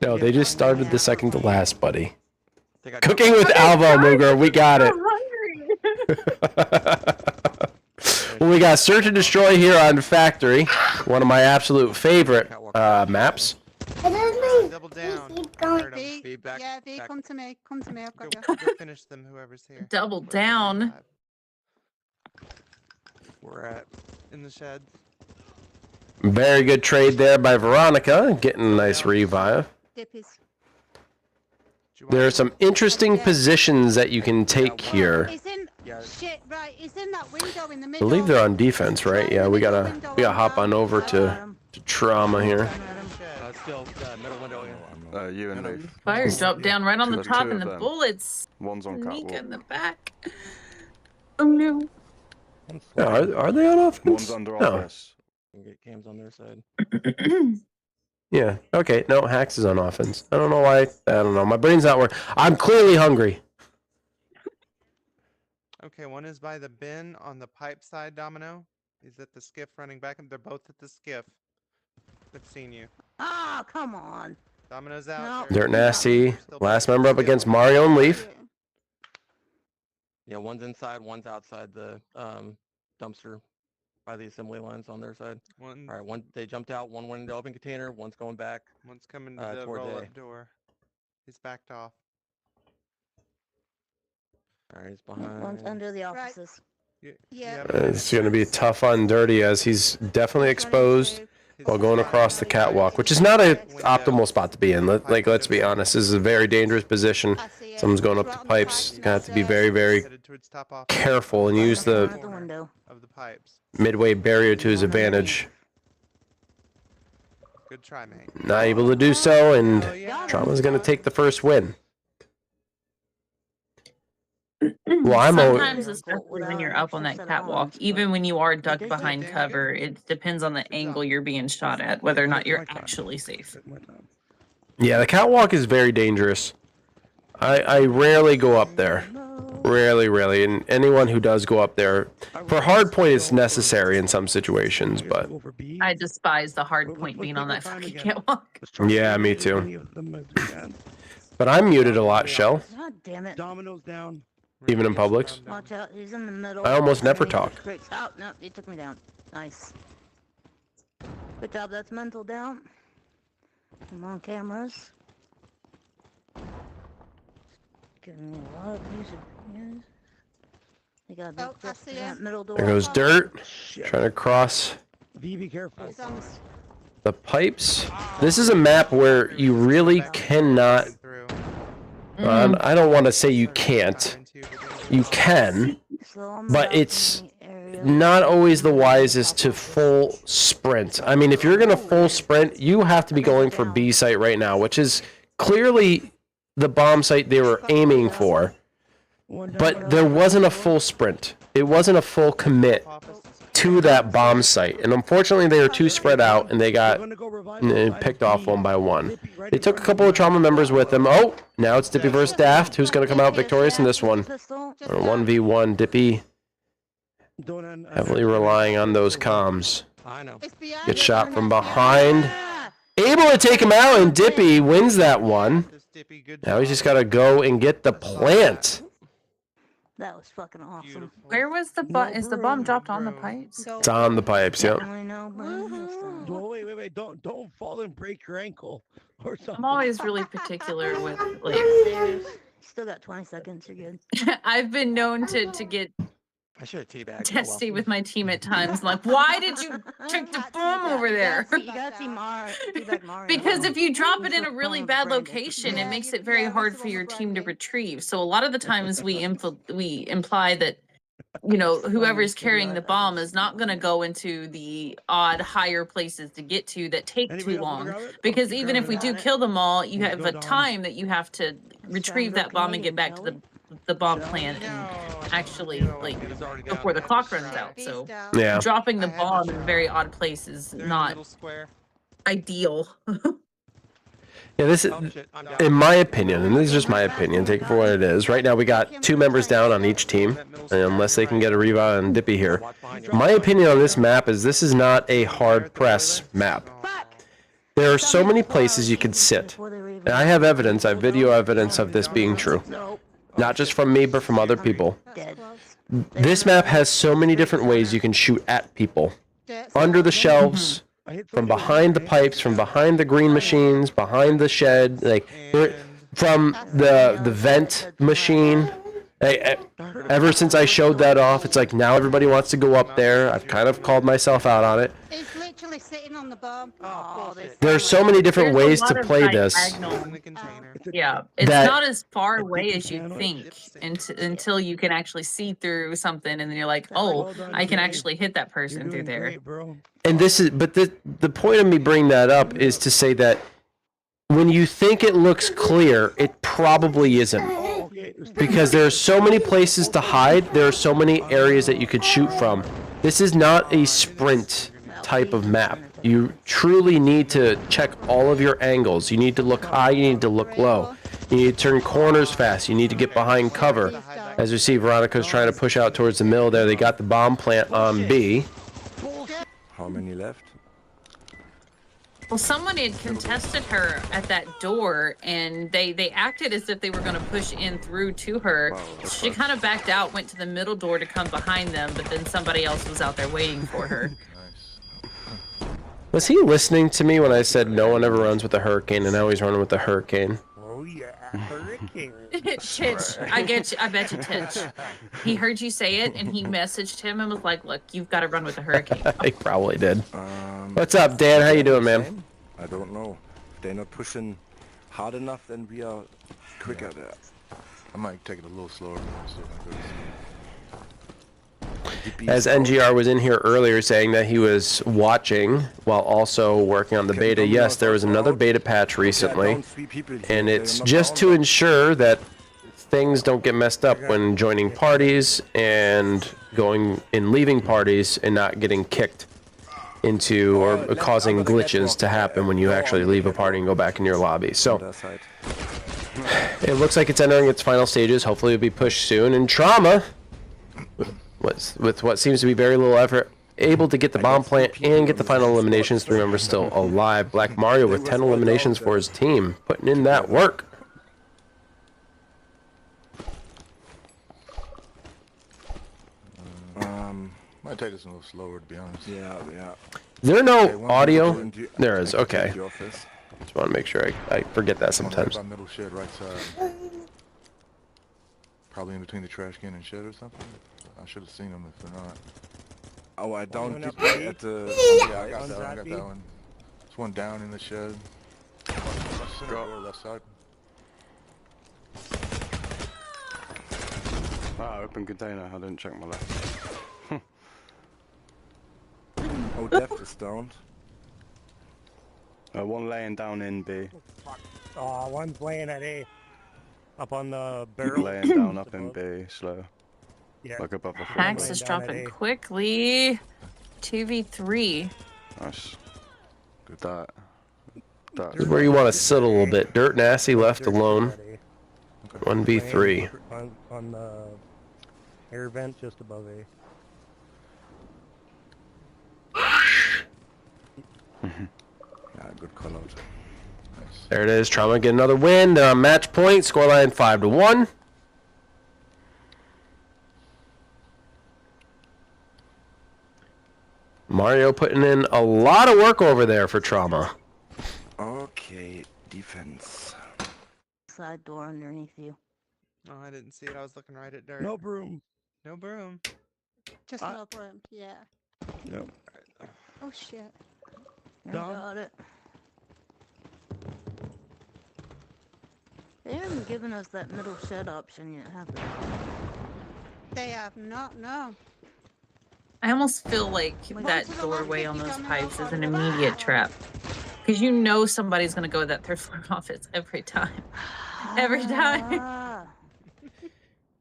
No, they just started the second to last, buddy. Cooking with Alvo, Mooger. We got it. Well, we got Search and Destroy here on Factory. One of my absolute favorite maps. Double down. V, yeah, V, come to me. Come to me. I've got you. Go finish them, whoever's here. Double down. We're at in the shed. Very good trade there by Veronica, getting a nice revive. Dippies. There are some interesting positions that you can take here. Yeah. Shit, right, it's in that window in the I middle. believe they're on defense, right? Yeah, we gotta hop on over to trauma here. Still middle window here. You and Leaf. Fire dropped down right on the There's top two and of the them. bullets One's on sneak catwalk. in the back. Oh no. Yeah, are they on offense? One's under No. office. Get cams on their side. Yeah. Okay. No, Haxx is on offense. I don't know why. I don't know. My brain's not working. I'm clearly hungry. Okay, one is by the bin on the pipe side, Domino. He's at the skiff running back, and they're both at the skiff. They've seen you. Oh, come on. Domino's out. No. They're- Dirt Nasty. they're still Last back member up still. against Mario and Leaf. Yeah, one's inside, one's outside the dumpster by the assembly lines on their side. One, All right, one they jumped out, one went into the open container, one's going back. one's coming to the towards A. roll-up door. He's backed off. All right, he's One's behind. under the Right. offices. Yeah. It's going to be tough on Dirty as he's definitely exposed while going across the catwalk, which is not an optimal spot to be in. Let's be honest. This is a very dangerous position. I see it. Someone's going up Right to on the pipes. pipes, Gonna have to be that's very, very Headed towards top off. careful and use the Out the window. Of the pipes. midway barrier to his advantage. Good try, mate. Not able to do so, and Oh, yeah. Trauma's going to take the first win. Well, I'm Sometimes, especially when you're up on that catwalk, even when you are ducked behind cover, it depends on the angle you're being shot at, whether or not you're actually safe. Yeah, the catwalk is very dangerous. I rarely go up there. Rarely. And anyone who does go up there, for hard point, it's necessary in some situations, but I despise the hard point being on that fucking catwalk. yeah, me too. But I'm muted a lot, Shell, God damn it. Domino's down. even in Publix. Watch out. He's in the middle. I almost never Enemy talk. straight out. No, he took me down. Nice. Good job. That's mental down. I'm on cameras. Giving me a lot of music. Yes. They got Oh, I see that him. middle door. There goes Dirt, trying to cross V, be careful. He's on the the pipes. This is a map where you really cannot. Through. I don't want to say you can't. You can, So I'm but about it's in the area. not always the wisest to full sprint. I mean, if you're going to full sprint, you have to be going for B site right now, which is clearly the bomb site they were aiming for. But there wasn't a full sprint. It wasn't a full commit to that bomb site. And unfortunately, they were too spread out, and they got picked off one by one. They took a couple of trauma members with them. Oh, now it's Dippy versus Daft. Who's going to come out victorious in this one? Pistol. 1v1, Dippy heavily relying on those comms. I know. It's behind Gets us, shot Domino. from behind. Able to take him out, and Dippy wins that one. Just Dippy, good Now he's job. just got to go and get the plant. That was fucking awesome. Beautiful. Where was the bomb? Is the bomb dropped on the pipes? So- It's on the pipes, yep. Definitely no bomb this time. Oh, wait, don't fall and break your ankle or something. I'm always really particular with like. Upstairs. Still got 20 seconds. You're good. I've been known to get I should have teabagged. testy with my team at times. Like, why did you check the bomb over there? You gotta see Mario. Because if you drop it in a really Phone bad Brandon. location, Yeah, it makes you- it very yeah, hard that's for the your one team to Brandon. retrieve. So a lot of the times we imply that, you know, whoever is carrying the bomb is not going to go into the odd higher places to get to that take Anybody too else wanna long. grab it? Because Oh, even if we grab do it. kill them all, you Let's have go, a Dom. time that you have to retrieve that bomb and get back to the bomb plant and actually like He's already before the down. clock runs Shot. out. He's So down. Yeah. dropping the I had the bomb in a shot. very odd place is They're in the not middle square. ideal. Yeah, this is, Oh shit, I'm down. in my opinion, and this is just my opinion, take it for what it is. Right now, we got 2 members down on each team, unless they can get a revive on Dippy here. Watch behind you. My opinion on this map is this is not a hard press map. There are so many places you could sit. And I have evidence, I have video evidence of this being true. Nope. Not just from me, but from other people. That's Dead. close. This map has so many different ways you can shoot at people. Dirt's Under the out. shelves, I hit from somebody with behind the my pipes, from behind the green machines, behind the shed, like And from the vent machine. Ever since I showed that off, it's like now everybody wants to go up there. I've kind of called myself out on it. It's literally literally sitting on the bomb. Oh, they There are so many different There's a ways to lot of play this. diagonal- In the container. Yeah, it's That- not as far away you as you can handle it. think until you can actually see through something, and then you're like, oh, Well done, I can Jay. actually hit that You're person through doing there. great, bro. And this is, but the point of me bringing that up is to say that when you think it looks clear, it probably isn't. Oh, okay. Because there are so many places to hide, there are so many areas that you could shoot from. This is not a sprint type of map. You truly need to check all of your angles. You need to look high, you need to look low. You need to turn corners fast, you need to get behind cover. As you see, Veronica's trying to push out towards the middle there. They got the bomb plant on B. How many left? Well, someone had contested her at that door, and they acted as if they were going to push in through to her. Wow, that's She fast. kind of backed out, went to the middle door to come behind them, but then somebody else was out there waiting for her. Was he listening to me when I said no one ever runs with a hurricane, and now he's running with a hurricane? Oh yeah, hurricane. Titch, I get you. I bet you, Titch. He heard you say it, and he messaged him and was like, "Look, you've got to run with a hurricane." He probably did. What's up, Dan? How you doing, man? I don't know. If they're not pushing hard enough, then we are quicker there. I might take it a little slower. As NGR was in here earlier saying that he was watching while also working on the beta, yes, there was another beta patch recently, and it's just to ensure that things don't get messed up when joining parties and going and leaving parties and not getting kicked into or causing glitches to happen when you actually leave a party and go back in your lobby. So it looks like it's entering its final stages. Hopefully it'll be pushed soon. And Trauma, with what seems to be very little effort, able to get the bomb plant and get the final eliminations. 3 members still alive. Black Mario with 10 eliminations for his team, putting in that work. Might take this a little slower, to be honest. Yeah. Is there no Okay, audio? There is. Okay. The office. Just want to make sure I forget that sometimes. By middle shed, right side. Probably in between the trash can and shed or something. I should have seen them if they're not. Oh, I downed One up people B. at the... Yeah, I got that one. I got that one. There's one down in the shed. Center door, left side. Ah, open container. I didn't check my left. Oh, Deft is downed. One laying down in B. Oh, one's laying at A. Up on the barrel. Laying down up in B, slow. Yeah. Like above the floor. Haxx is dropping quickly. 2v3. Nice. Good that. This is where you want to sit a little bit. Dirt Nasty left alone. 1v3. On the air vent just above A. Yeah, good call out. Nice. There it is. Trauma get another win. They're on match point. Scoreline 5-1. Mario putting in a lot of work over there for Trauma. Okay, defense. Side door underneath you. Oh, I didn't see it. I was looking right at dirt. No broom. No broom. Just no broom. Yeah. Nope. Oh shit. Done. Got it. They haven't given us that middle shed option yet, have they? They have not. No. I almost feel like that doorway on those pipes is an immediate trap. Because you know somebody's going to go to that third floor office every time. Every time. Ah.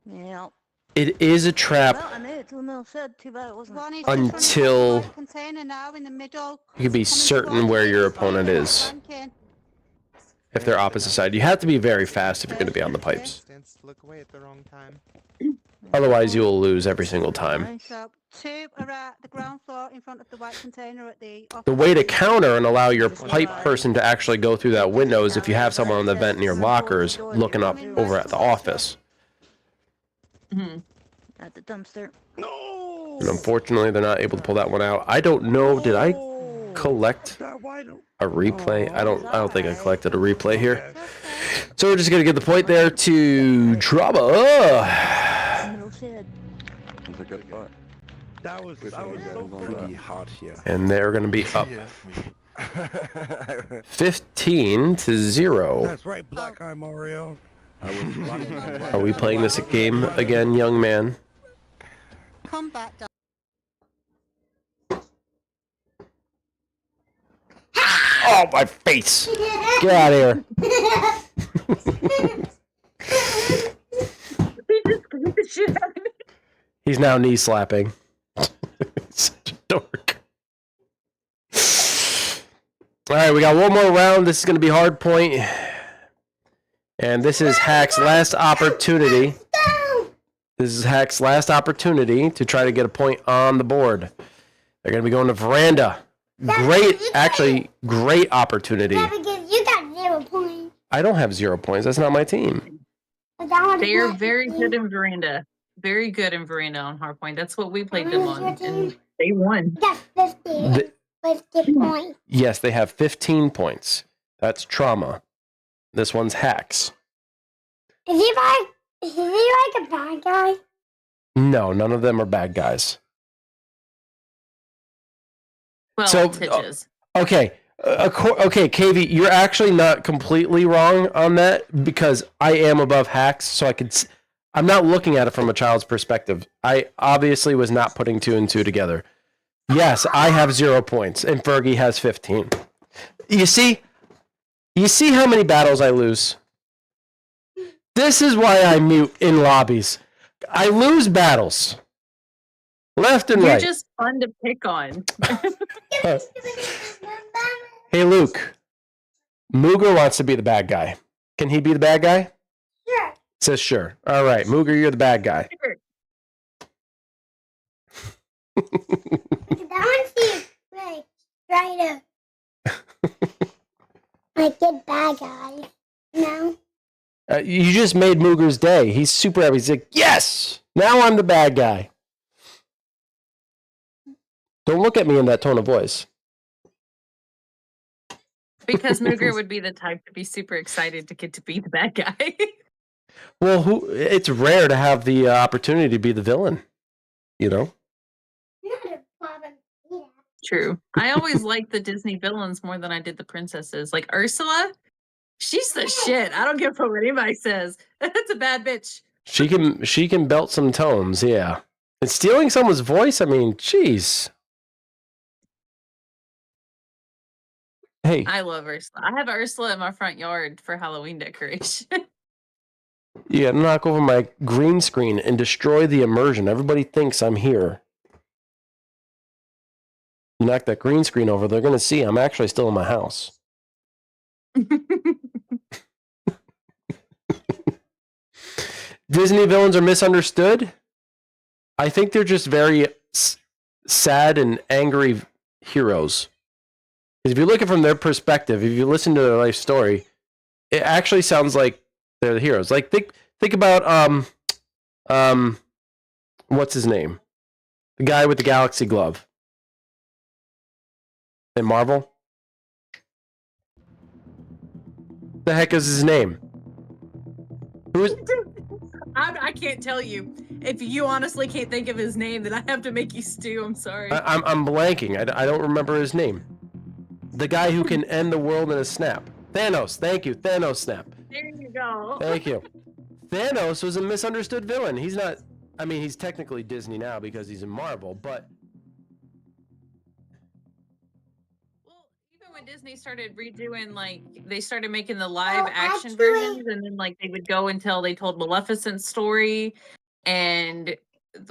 Yeah. It is a trap Well, I made it to the middle shed. Too bad it wasn't. One is until in front of the container now in the middle. you can be certain where your opponent is. If they're opposite side, you have to be very fast if you're going to be on the pipes. Stands to look away at the wrong time. Otherwise, you will lose every single time. So 2 are at the ground floor in front of the white container at the office. The way to counter and allow your pipe person to actually go through that window is if you have someone on the vent in your lockers looking up over at the office. At the dumpster. No. And unfortunately, they're not able to pull that one out. I don't know. Did I collect That wide open. a replay? I don't think I collected a replay here. So we're just gonna get the point there to Trauma. Middle shed. That's a good spot. That was so Pretty hot here. And they're going to be up Yeah, me. 15-0. That's right, Black Eye Mario. Are we playing this game again, young man? Come back down. Oh, my face! Get out of here. He just beat the shit out of me. He's now knee slapping. Such a dork. All right, we got one more round. This is going to be hard point. And this is Haxx's last opportunity. This is Haxx's last opportunity to try to get a point on the board. They're going to be going to veranda. Great opportunity. Yeah, because you got 0 points. I don't have 0 points. That's not my team. They are very good in veranda. Very good in veranda on hardpoint. That's what we played them on, and they won. You got 50 points. Yes, they have 15 points. That's trauma. This one's Haxx. Is he like a bad guy? No, none of them are bad guys. Well, So, Titches. Okay, KV, you're actually not completely wrong on that because I am above Haxx, so I'm not looking at it from a child's perspective. I obviously was not putting 2 and 2 together. Yes, I have 0 points, and Fergie has 15. You see how many battles I lose? This is why I mute in lobbies. I lose battles. Left and You're right. just fun to pick on. Hey, Luke. Mooger wants to be the bad guy. Can he be the bad guy? Sure. Says sure. All right, Mooger, you're the bad guy. That one seems like try to like get bad guys. No. You just made Mooger's day. He's super happy. He's like, yes! Now I'm the bad guy. Don't look at me in that tone of voice. Because Mooger would be the type to be super excited to get to be the bad guy. Well, it's rare to have the opportunity to be the villain, you know? True. I always liked the Disney villains more than I did the princesses. Like Ursula, she's the shit. I don't give a fuck what anybody says. That's a bad bitch. She can belt some tones, yeah. And stealing someone's voice, I mean, jeez. Hey. I love Ursula. I have Ursula in my front yard for Halloween decoration. Yeah, knock over my green screen and destroy the immersion. Everybody thinks I'm here. You knock that green screen over, they're going to see I'm actually still in my house. Disney villains are misunderstood. I think they're just very sad and angry heroes. If you look at it from their perspective, if you listen to their life story, it actually sounds like they're the heroes. Like think about what's his name? The guy with the galaxy glove. In Marvel? The heck is his name? Who is I can't tell you. If you honestly can't think of his name, then I have to make you stew. I'm sorry. I'm blanking. I don't remember his name. The guy who can end the world in a snap. Thanos. Thank you. Thanos snap. There you go. Thank you. Thanos was a misunderstood villain. He's not... I mean, he's technically Disney now because he's in Marvel, but... Well, even when Disney started redoing, like, they started making the live action versions, and then, like, they would go until they told Maleficent's story, and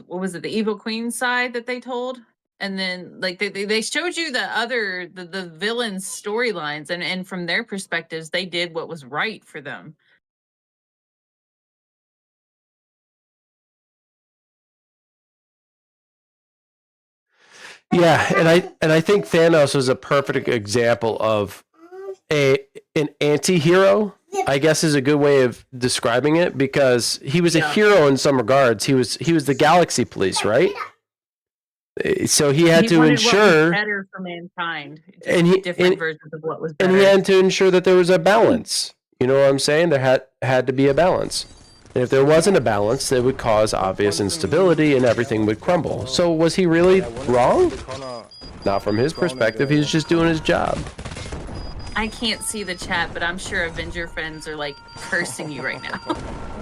what was it, the Evil Queen side that they told? And then, like, they showed you the villains' storylines, and from their perspectives, they did what was right for them. Yeah, and I think Thanos was a perfect example of an anti-hero, I guess is a good way of describing it, because he was a hero in some regards. He was the Galaxy Police, right? So he had to ensure better for mankind, and different versions of what was better. And he had to ensure that there was a balance. You know what I'm saying? There had to be a balance. And if there wasn't a balance, it would cause obvious instability and everything would crumble. So was he really wrong? Not from his perspective, he's just doing his job. I can't see the chat, but I'm sure Avenger friends are like cursing you right now.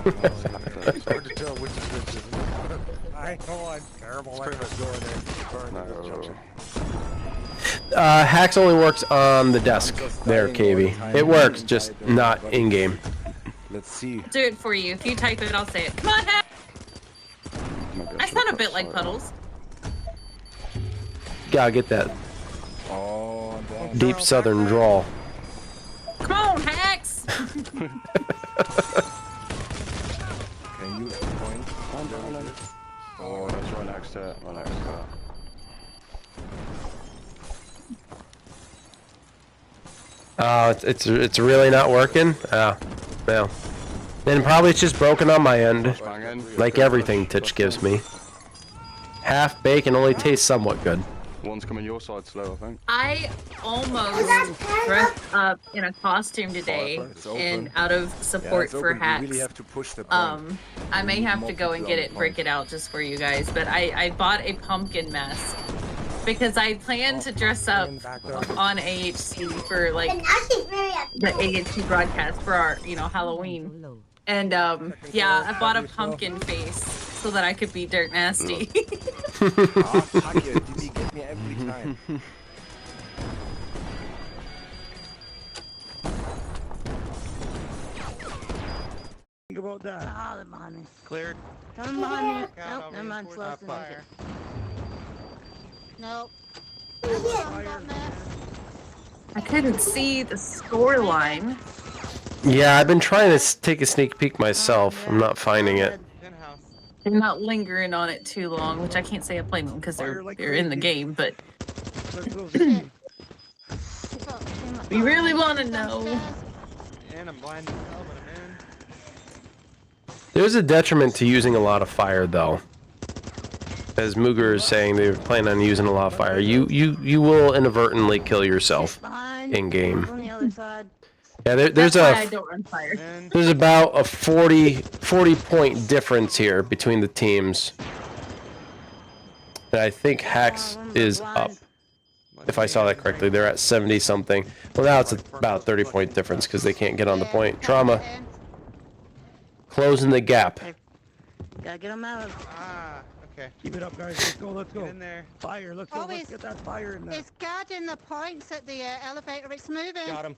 It's hard to tell which is which. I know I'm terrible. It's pretty much going there. Haxx only works on the desk there, KB. It works, just not in-game. Let's see. I'll do it for you. If you type it, I'll say it. Come on, Haxx! I sound a bit like Puddles. Gotta get that Oh, damn. deep southern drawl. Come on, Haxx! Can you use the point? Oh, that's right next to it. Right next to it. Oh, it's really not working? Oh, well. Then probably it's just broken on my end. Like everything Titch gives me. Half bacon only tastes somewhat good. One's coming your side slow, I think. I almost dressed up in a costume today, and out of support for Haxx, really have to push the point. I may have to go and get it, break it out just for you guys. But I bought a pumpkin mask because I plan to dress up on AHC for like the AHC broadcast for our, Halloween. And yeah, I bought a pumpkin face so that I could be dirt nasty. Ah, fuck it. You get me every time. Think about that. Ah, they're behind me. Cleared. Come behind me. Out Nope, over never mind. towards Slow that fire. Nope. I couldn't see the score line. Yeah, I've been trying to take a sneak peek myself. I'm not finding it. I'm not lingering on it too long, which I can't say I blame them because they're in the game, but we really want to know. And I'm blind as hell, but I'm in. There's a detriment to using a lot of fire, though. As Mooger is saying, they plan on using a lot of fire. You will inadvertently kill yourself in game. On the other side. Yeah, there's That's why I don't run fire. there's about a 40 point difference here between the teams. And I think Haxx is up. If I saw that correctly, they're at 70 something. Well, now it's about 30 point difference because they can't get on the point. Trauma. Closing the gap. Gotta get them out of. Ah, okay. Keep it up, guys. Let's go. Let's go. Get in there. Fire. Let's go. Let's get that fire in there. It's guarding the points at the elevator. It's moving. Got him.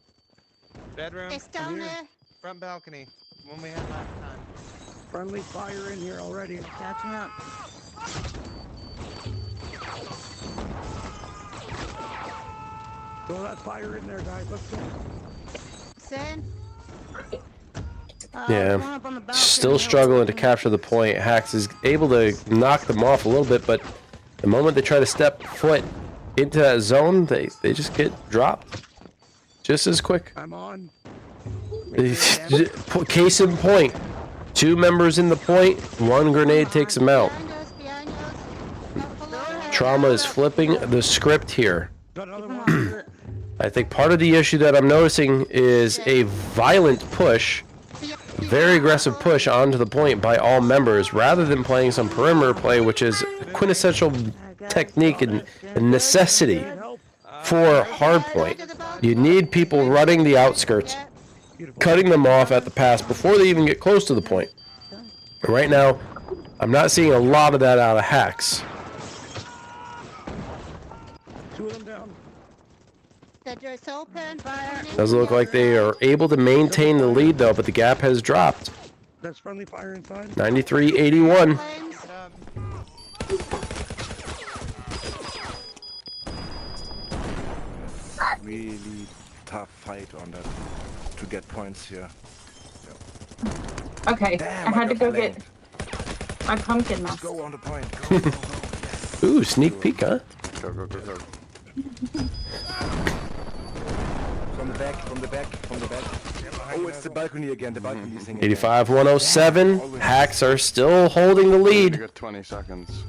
Bedroom. It's down there. Front balcony. One we had last time. Friendly fire in here already. Catching up. Throw that fire in there, guys. Let's go. Sin. Yeah. Still struggling to capture the point. Haxx is able to knock them off a little bit, but the moment they try to step foot into that zone, they just get dropped. Just as quick. I'm on. Case in point. 2 members in the point, 1 grenade takes them out. Trauma is flipping the script here. I think part of the issue that I'm noticing is a violent push, very aggressive push onto the point by all members, rather than playing some perimeter play, which is quintessential technique and necessity for hardpoint. You need people running the outskirts, cutting them off at the pass before they even get close to the point. Right now, I'm not seeing a lot of that out of Haxx. 2 of them down. The door's open. Fire. Doesn't look like they are able to maintain the lead though, but the gap has dropped. That's friendly fire inside. 93-81. Really tough fight on that to get points here. Okay, Damn, I had to got go flanked. get my pumpkin mask. Go on the point. Go, go, go. Yes. Ooh, sneak peek, huh? Go, go, go, go. From the back, from the back, from the back. Oh, it's the balcony again. The balcony thing. 85-107. Haxx are still holding the You lead. got 20 seconds.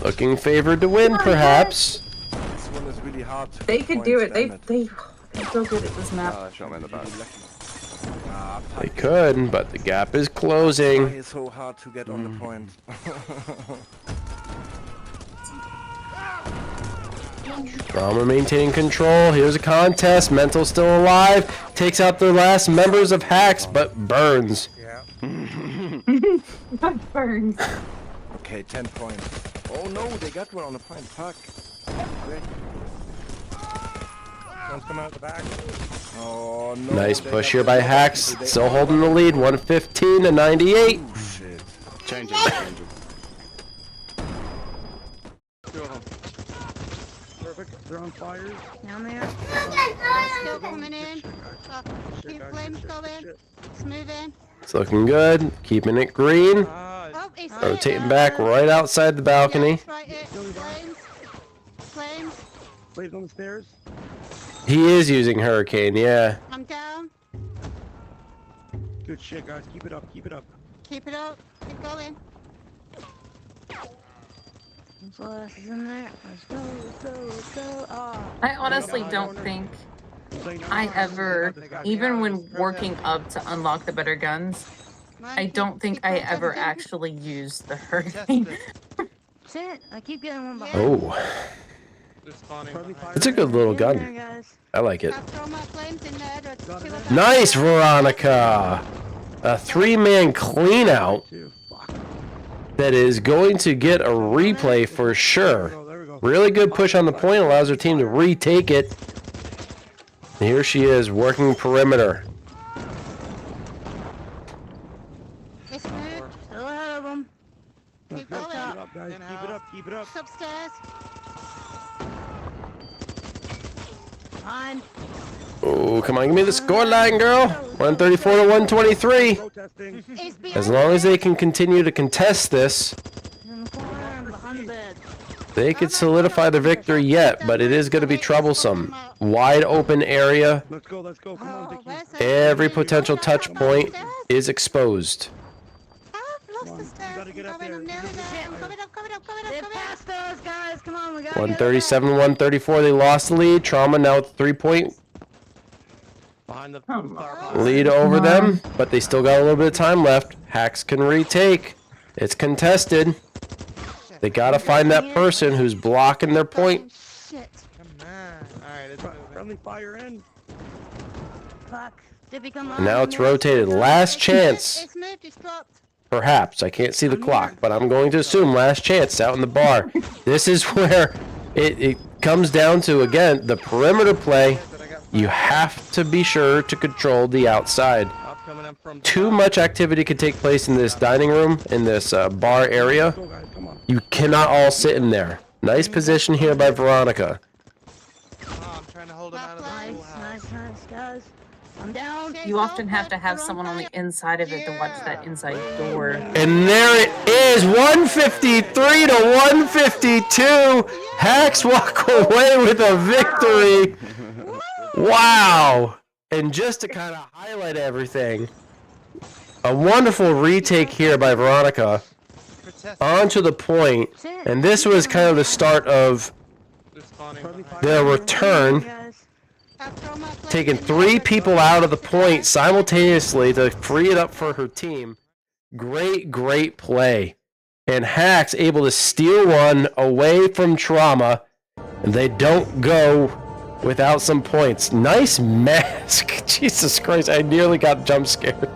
Looking favored to win, perhaps. This one is really hard. To They get could do points, it. damn They're so good at this map. Ah, I shot him in the back. They could, but the gap is closing. It's so hard to get on the point. Trauma maintaining control. Here's a contest. Mental still alive. Takes out the last members of Haxx, but burns. Yeah. Burns. Okay, 10 points. Oh no, they got one on the point. Fuck. Great. One's coming out the back. Oh no. Nice they push got here the by lock. Haxx. They- Still holding the lead. 115 to 98. Oh, shit. Change it, change it. Two of them. Perfect. They're on fire. Down there. Still coming in. Keep flames going. It's moving. It's looking good. Keeping it green. Oh, he's Rotating back right outside the balcony. Right here. Flames. Flames. Flames on the stairs. He is using Hurricane, yeah. I'm down. Good shit, guys. Keep it up. Keep it up. Keep it up. Keep going. Flash is in there. Let's go, let's go, let's go. Oh. I honestly don't think I ever, even when working up to unlock the better guns, I don't think I ever actually used the Hurricane. Shit, I keep getting one behind. Oh, They're spawning. it's a good little Get in gun. there, guys. I like it. I've thrown my flames in there. There's two of them. Nice, Veronica. A 3-man clean out that is going to get a replay for sure. Really good push on the point, allows her team to retake it. And here she is working perimeter. It's moved. Still ahead of them. Keep Keep it going. up, guys. Keep it up. Keep it up. It's upstairs. Fine. Oh, come on, give me the scoreline, girl. 134 to 123. Protesting. It's As long as they can continue to contest this, In the corner, behind the bed. they could solidify the victory yet, but it is going to be troublesome. Wide open area. Let's go. Let's go. Come on, Oh, Vicky. where's the- Every potential touch point is exposed. I've lost the stairs. gotta get I'm up going. there. I'm nearly there. I'm coming up, coming up, coming up, They coming up. passed us, guys. Come on, we gotta 137, 134. They lost the lead. Trauma now with 3-point Behind the Come flower on. pot. lead over them, but they still got a little bit of time left. Haxx can retake. It's contested. They gotta find that person who's blocking their point. Shit. Come on. Alright, it's moving. Friendly fire in. Fuck. Dippy, come on. And now it's rotated. Last chance. It's moved. It's dropped. Perhaps. I can't see the clock, but I'm going to assume last chance out in the bar. This is where it comes down to, again, the perimeter play. You have to be sure to control the outside. Coming up from Too much activity could take place in this dining room, in this bar area. Go, guys. Come on. You cannot all sit in there. Nice position here by Veronica. Oh, I'm trying to hold him out of the Nice, pool house. nice, nice, guys. I'm down. You often have to have someone on the inside of it to watch that inside door. And there it is, 153 to 152. Haxx walk away with a victory. Wow. And just to kind of highlight everything, a wonderful retake here by Veronica onto the point. And this was kind of the start of They're spawning behind. their return, taking 3 people out of the point simultaneously to free it up for her team. Great, great play. And Haxx able to steal one away from Trauma, and they don't go without some points. Nice mask. Jesus Christ, I nearly got jump scared.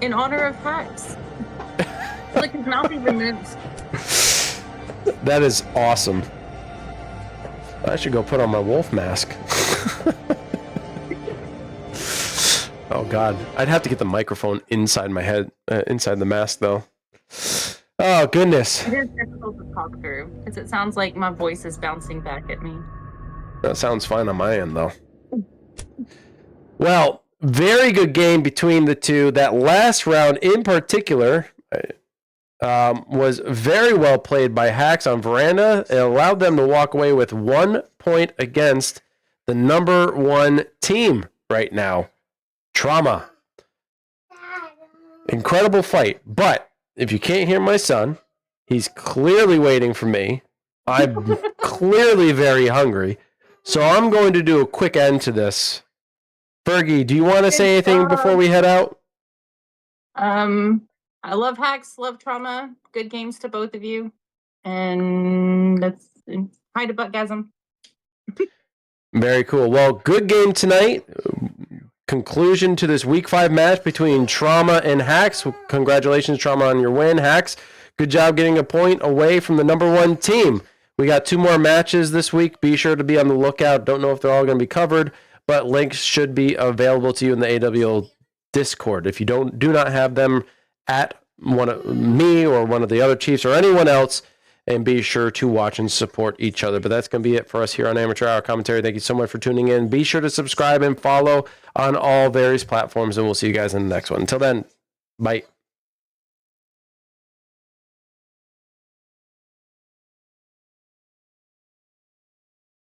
In honor of Haxx. Look, his mouth even moves. That is awesome. I should go put on my wolf mask. Oh God, I'd have to get the microphone inside my head, inside the mask though. Oh goodness. It is difficult to talk through because it sounds like my voice is bouncing back at me. That sounds fine on my end though. Well, very good game between the two. That last round in particular was very well played by Haxx on Veranda. It allowed them to walk away with 1 point against the #1 team right now, Trauma. Incredible fight. But if you can't hear my son, he's clearly waiting for me. I'm clearly very hungry. So I'm going to do a quick end to this. Fergie, do you want to say anything before we head out? I love Haxx, love Trauma. Good games to both of you. And that's hi to Buttgasm. Very cool. Well, good game tonight. Conclusion to this week 5 match between Trauma and Haxx. Congratulations, Trauma, on your win. Haxx, good job getting a point away from the #1 team. We got 2 more matches this week. Be sure to be on the lookout. Don't know if they're all going to be covered, but links should be available to you in the AWL Discord. If you do not have them, at one of me or one of the other chiefs or anyone else, and be sure to watch and support each other. But that's going to be it for us here on Amateur Hour Commentary. Thank you so much for tuning in. Be sure to subscribe and follow on all various platforms, and we'll see you guys in the next one. Until then, bye.